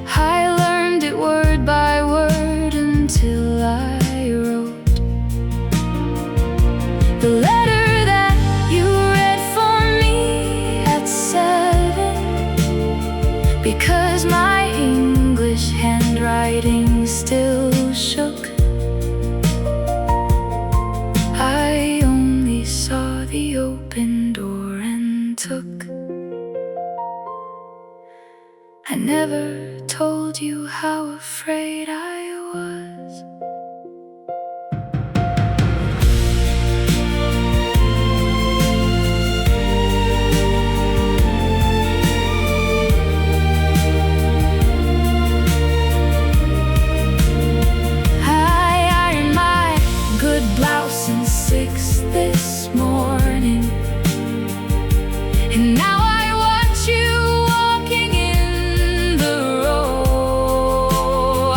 I learned it word by word until I wrote the letter that you read for me at 7, because my English handwriting still shook. I only saw the open door and took. I never told you how afraid I was. Blouse and 6 this morning, and now I watch you walking in the row. I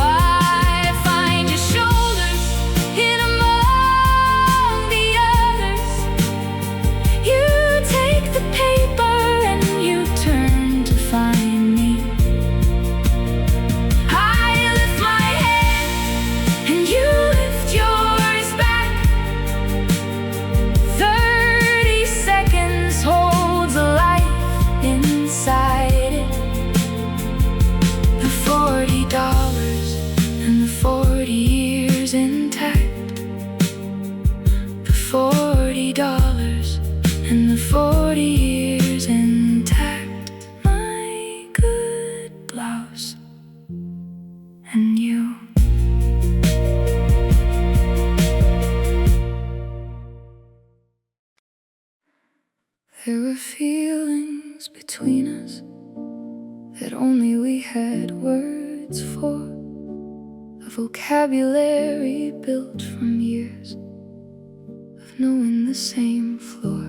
a vocabulary built from years of knowing the same floor.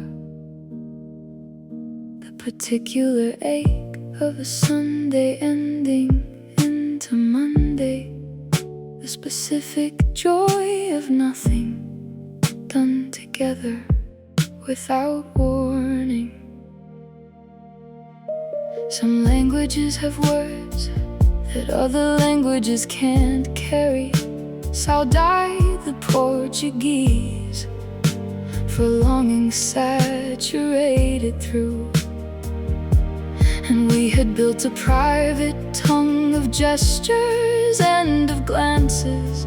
The particular ache of a Sunday ending into Monday, the specific joy of nothing done together without warning. Some languages have words that other languages can't carry. Saudade the Portuguese for longing saturated through. And we had built a private tongue of gestures and of glances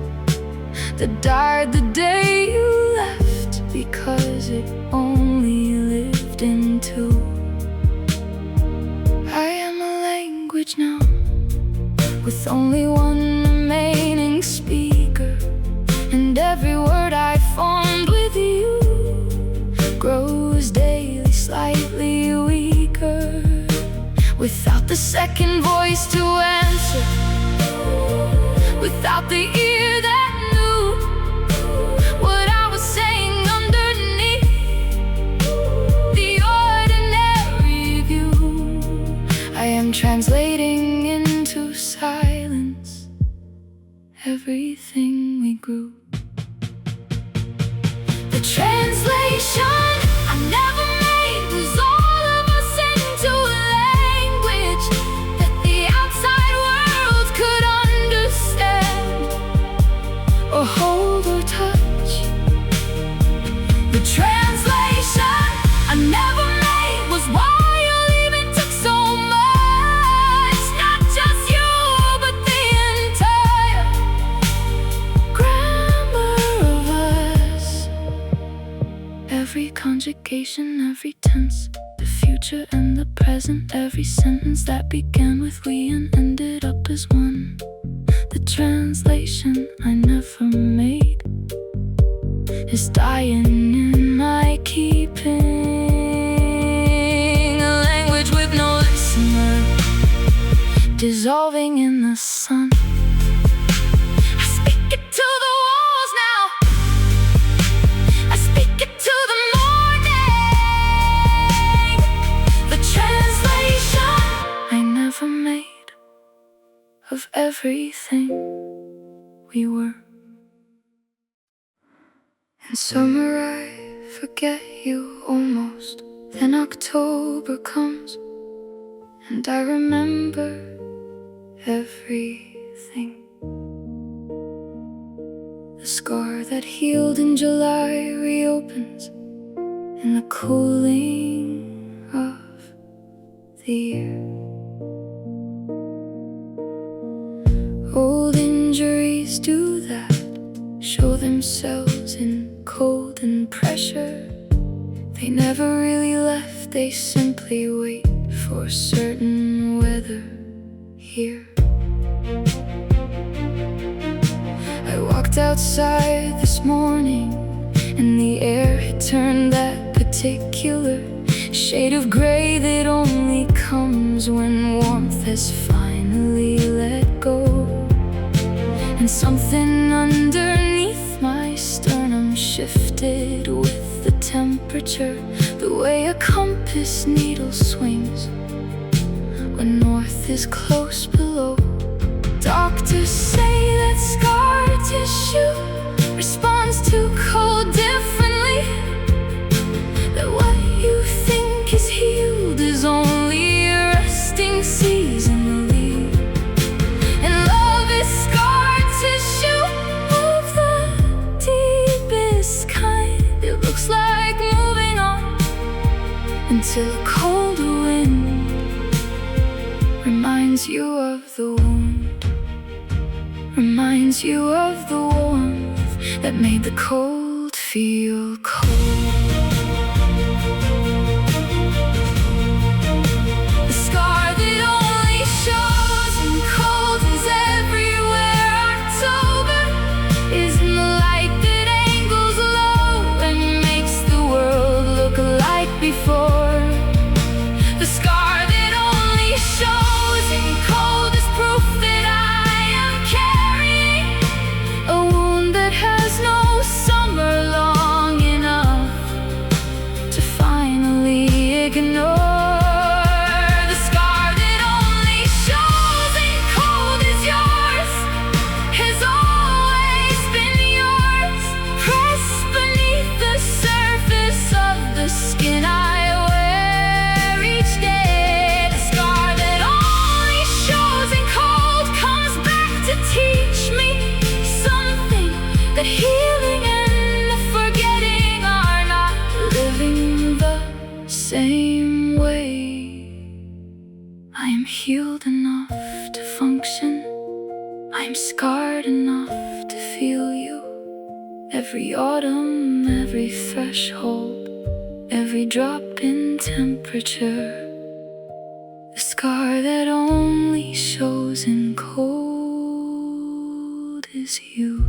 that died the day you left, because it only lived in two. I am a language now, with only one remaining speaker, and every word I formed with you grows daily slightly weaker, without the second voice to answer, without the ear that knew what I was saying underneath the ordinary view. I am translating into silence everything we grew. The translation I never made was all of us into a language that the outside world could understand or hold or touch. The translation I never made was why you leaving took so much. Not just you, but the entire grammar of us. Every conjugation, every tense, the future and the present, every sentence that began with we and ended up as one. The translation I never made is dying in my keeping. A language with no listener, dissolving in the sun. I speak it to the walls now, I speak it to the morning. The translation I never made of everything we were. In summer I forget you almost, then October comes and I remember everything. The scar that healed in July reopens in the cooling of the year. Old injuries do that, show themselves in cold and pressure. They never really left, they simply wait for certain weather here. I walked outside this morning and the air had turned that particular shade of gray that only comes when warmth has finally let go. And something underneath my sternum shifted with the temperature, the way a compass needle swings when north is close below. Doctors say that scar tissue responds to cold differently, that what you think is healed is only a resting seasonally. And love is scar tissue of the deepest kind. It looks like moving on until a colder wind reminds you of the wound, reminds you of the warmth that made the cold feel cold. The scar that only shows in cold is everywhere. October is in the light that angles low and makes the world look like before. The scar that only shows in cold is proof that I am carrying Every autumn, every threshold, every drop in temperature, a scar that only shows in cold is you,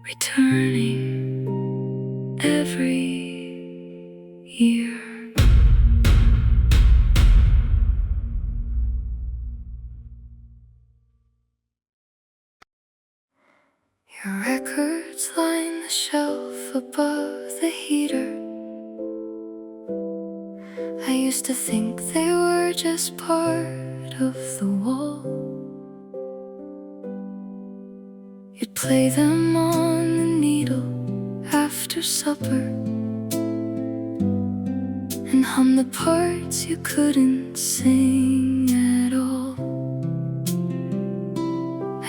returning every year. Your records line the shelf above the heater. I used to think they were just part of the wall. You'd play them on the needle after supper and hum the parts you couldn't sing at all.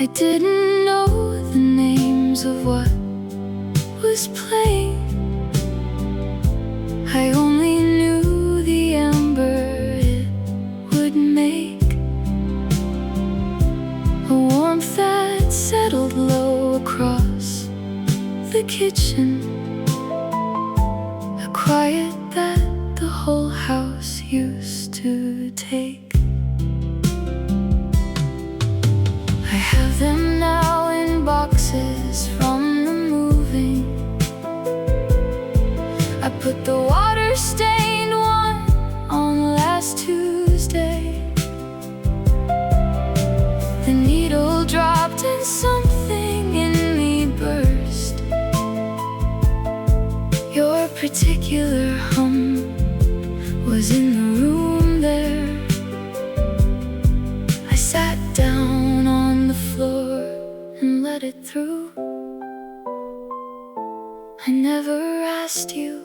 I didn't know the names of what was playing. I only knew the amber it would make, a warmth that settled low across the kitchen, a quiet that the whole house used to take. I have them now in boxes from the moving. I put the water-stained one on last Tuesday. The needle dropped and something in me burst. Your particular hum was in the room there. I sat down on the floor and let it through. I never asked you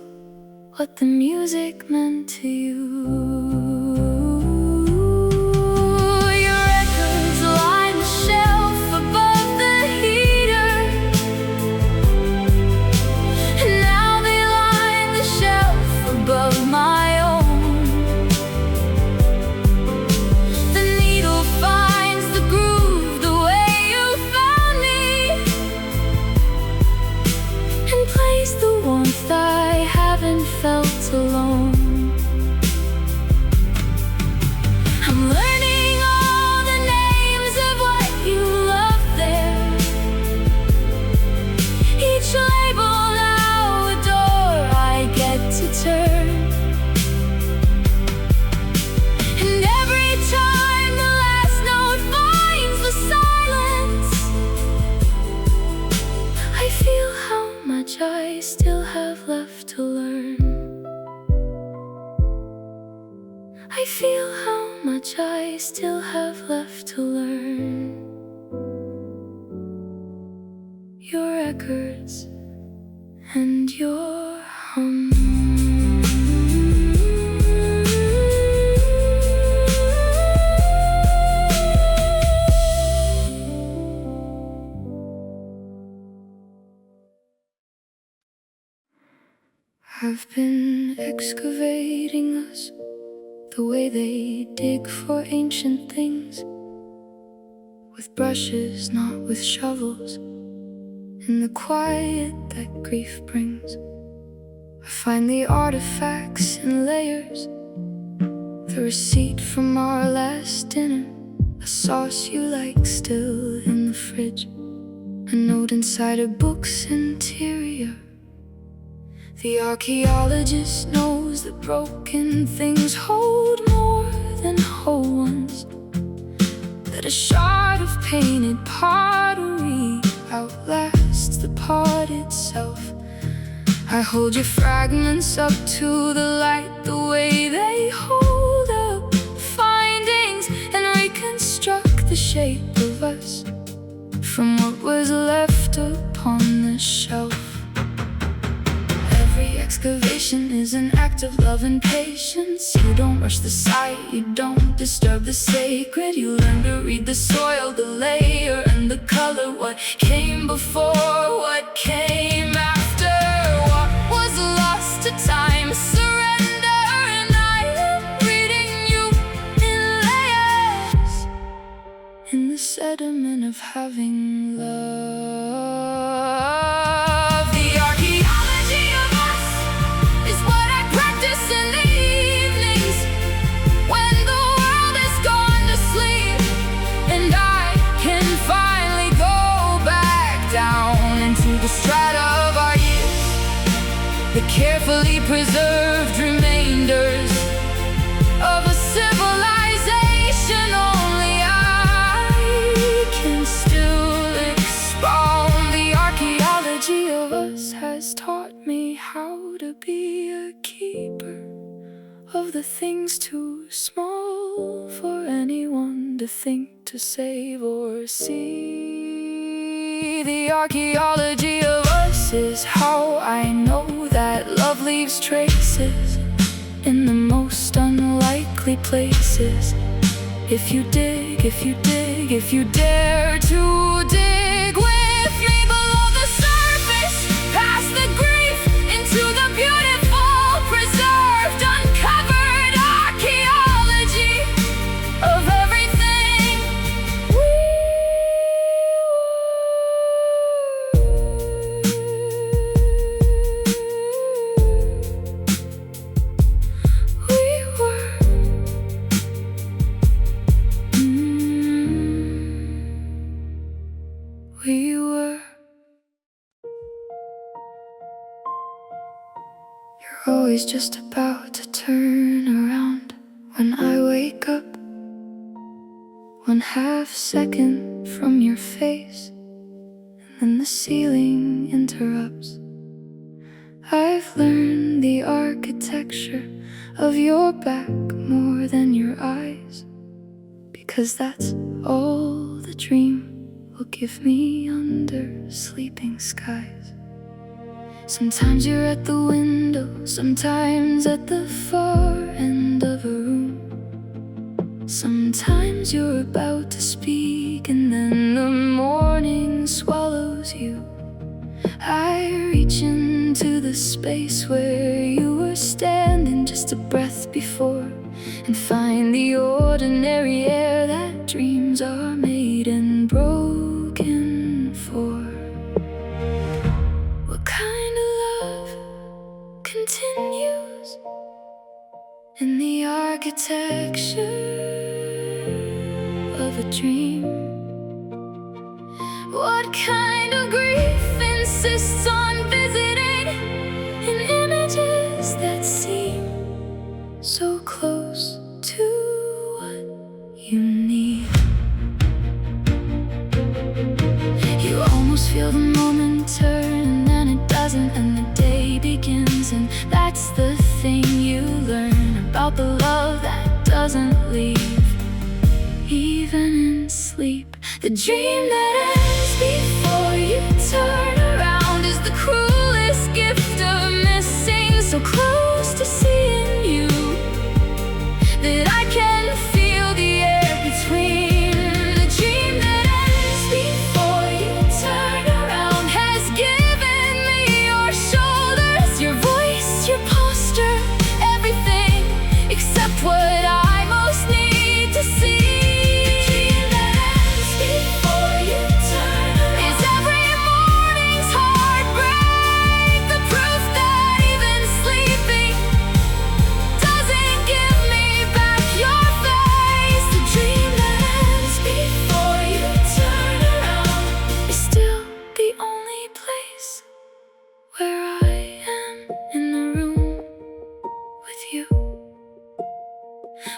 what the music meant to you. Your records line the shelf above the heater, and now they line the shelf above my own. The needle finds the groove the way you found me, and plays the warmth I haven't felt alone. I'm learning all the names of what you love there. Each label now a door I get to turn. And every time the last note finds the silence, I feel how much I still have left to learn. I feel how much I still have left to learn. Your records and your hum. I've been excavating us the way they dig for ancient things, with brushes, not with shovels, in the quiet that grief brings. I find the artifacts in layers, the receipt from our last dinner, a sauce you like still in the fridge, a note inside a book's interior. The archaeologist knows that broken things hold more than whole ones, that a shard of painted pottery outlasts the pot itself. I hold your fragments up to the light the way they hold up findings, and reconstruct the shape of us from what was left upon the shelf. Every excavation is an act of love and patience. You don't rush the sight, you don't disturb the sacred. You learn to read the soil, the layer and the color. What came before, what came after, what was lost to time, surrender. And I am reading you in layers, in the sediment of having love. preserved remainders of a civilization only I can still expound. The archaeology of us has taught me how to be a keeper of the things too small for anyone to think to save or see. The archaeology of us is how I know that love leaves traces in the most unlikely places. If you dig, if you dig, if you dare to dig with me below the surface, past the grief, into the beautiful, preserved, uncovered archaeology of everything we were. We were. You're always just about to turn around when I wake up, 1/2 second from your face, and then the ceiling interrupts. I've learned the architecture of your back more than your eyes, because that's all the dream will give me under sleeping skies. Sometimes you're at the window, sometimes at the far end of a room. Sometimes you're about to speak and then the morning swallows you. I reach into the space where you were standing just a breath before, and find the ordinary air that dreams are made and broken for. What kind of love continues in the architecture of a dream? What kind of grief insists on visiting in images that seem so close to what you need? You almost feel the moment turn, and then it doesn't, and the day begins. And that's the thing you learn about the love that doesn't leave, even in sleep. The dream that ends before you turn around is the cruelest gift of missing, so close to seeing you that I can feel the air between. The dream that ends before you turn around has given me your shoulders, your voice, your posture, everything except what I most need to see.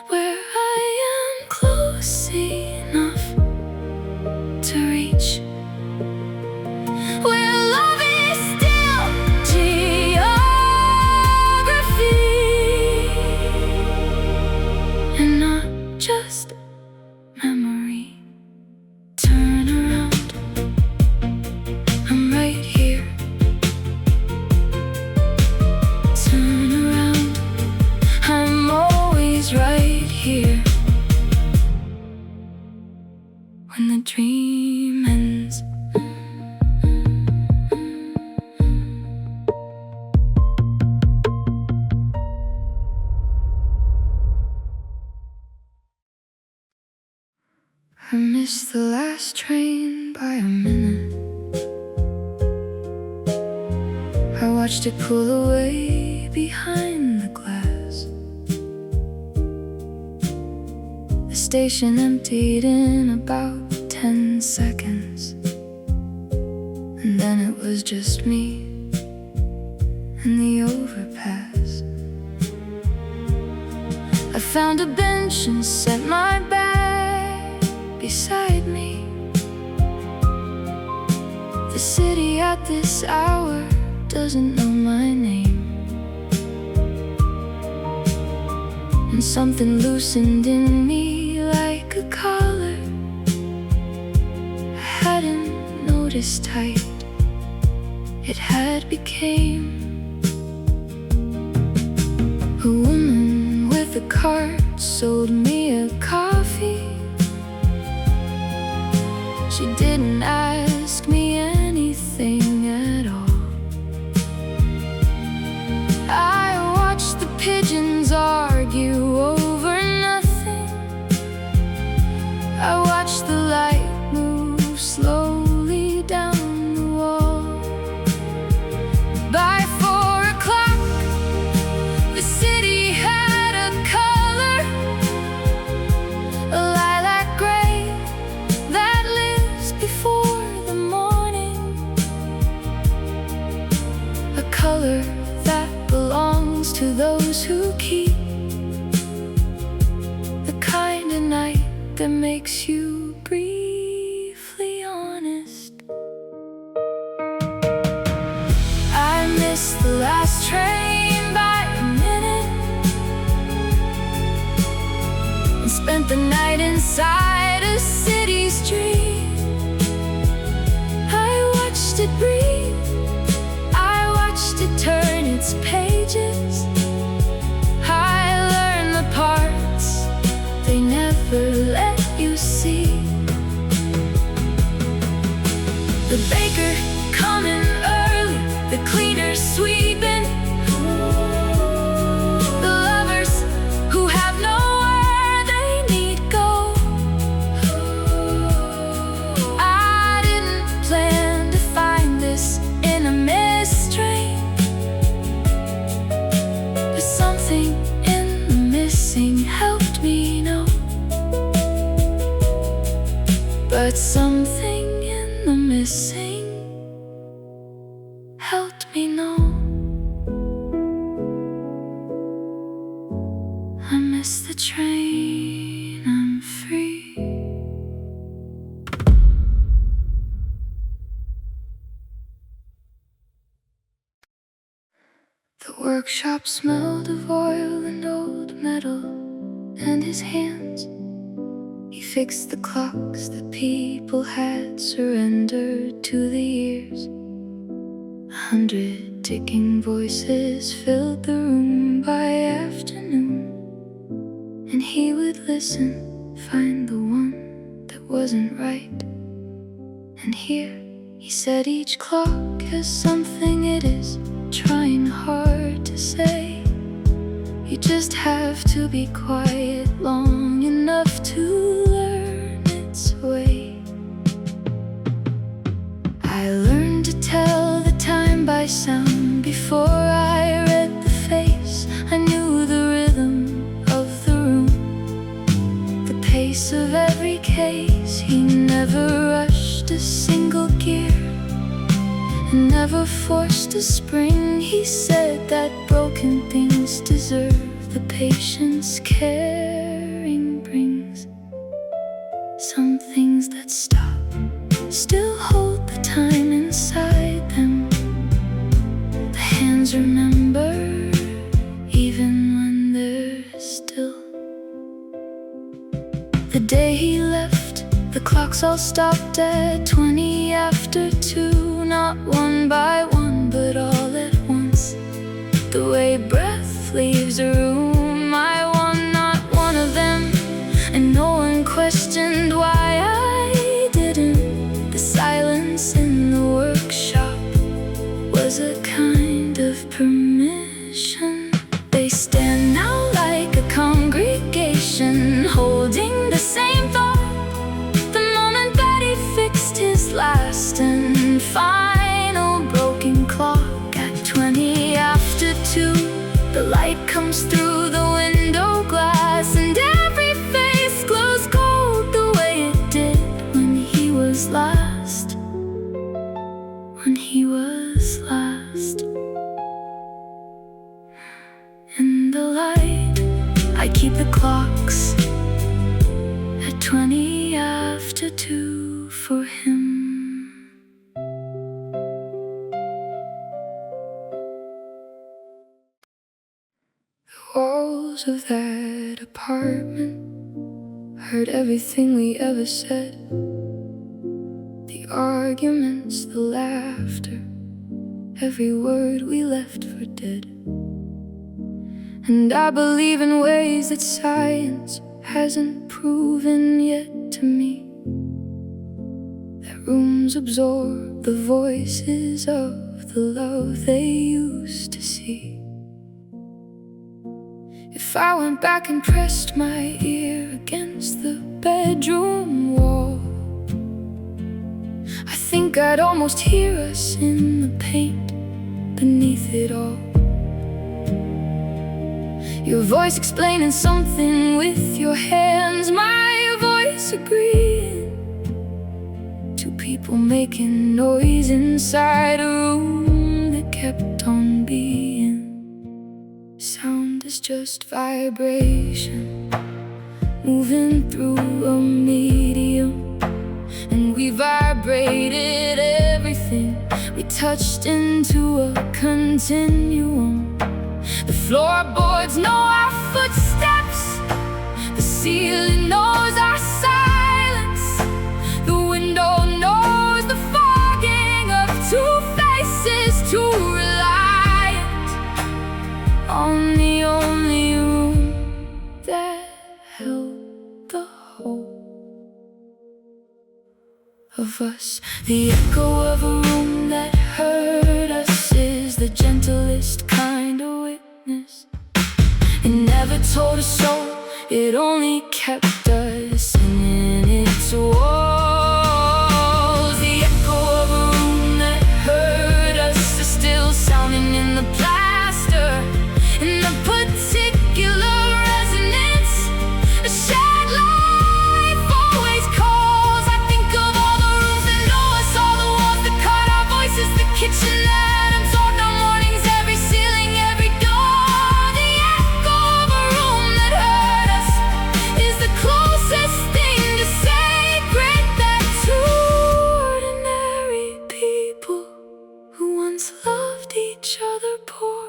Where I am close enough to reach, where love is still geography and not just memory. Turn around, I'm right here. Turn around, I'm always right here. When the dream ends, I missed the last train by a minute. I watched it pull away behind the glass. The station emptied in about 10 seconds, and then it was just me and the overpass. The city at this hour doesn't know my name. And something loosened in me like a collar I hadn't noticed tight. It had became a woman with a cart sold me a coffee. She didn't ask me anything at all. I watched the pigeons argue over nothing. I watched the light move slowly down the wall. By 4 o'clock, the city had a color, a lilac gray that lives before the morning, a color that belongs to those who keep, the kind of night that makes you briefly honest. I missed the last train by a minute and spent the night inside a city's dream. I watched it breathe, I watched it turn its pages. I learned the parts they never let you see. The baker coming early, the cleaner sweeping, the lovers who have nowhere they need go. I didn't plan to find this in a mist train, but something in the missing helped me know. But something in the missing helped me know. I missed the train, I'm free. The workshop smelled of oil and old metal, and his hands, he fixed the clocks that people had surrendered to the years. 100 ticking voices filled the room by afternoon, and he would listen, find the one that wasn't right. And here, he said, each clock has something it is trying hard to say. You just have to be quiet long enough to learn its way. I learned to tell the time by sound before I read the face. I knew the rhythm of the room, the pace of every case. He never rushed a single gear, never forced a spring. He said that broken things deserve the patience caring brings. Some things that stop still hold the time inside them. The hands remember even when they're still. The day he left, the clocks all stopped at 20 after 2. Not one by one, but all at once. The way breath leaves a room, I won not one of them, and no one questioned why I didn't. The silence in the workshop was a kind of permission. They stand now like a congregation, holding the same thought. The moment that he fixed his last and final broken clock at 20 after 2, the light comes through the window glass, and every face glows cold the way it did when he was last. When he was last. In the light, I keep the clocks at 20 after 2 for him. walls of that apartment. Heard everything we ever said, the arguments, the laughter, every word we left for dead. And I believe in ways that science hasn't proven yet to me, that rooms absorb the voices of the love they used to see. If I went back and pressed my ear against the bedroom wall, I think I'd almost hear us in the paint beneath it all. Your voice explaining something with your hands, my voice agreeing. Two people making noise inside a room that kept on being. Sound is just vibration moving through a medium, and we vibrated everything we touched into a continuum. The floorboards know our footsteps, the ceiling knows our silence, the window knows the fogging of two faces, too reliant on the only room that held the whole of us. The echo of a room that heard us is the gentlest kind of witness. It never told us so, it only kept us in its walls. The echo of a room that heard us is still sounding in the plaster, in the particular resonance. A shared life always calls. I think of all the rooms that know us, all the walls that caught our voices, the kitchen that absorbed our mornings, every ceiling, every door. The echo of a room that heard us is the closest thing to sacred that two ordinary people who once loved each other pour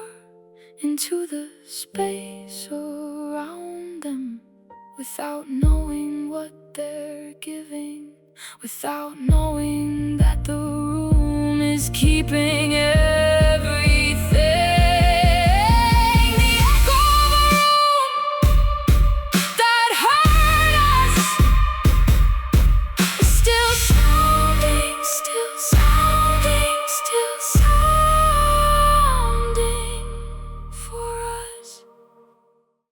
into the space around them, without knowing what they're giving, without knowing that the room is keeping it.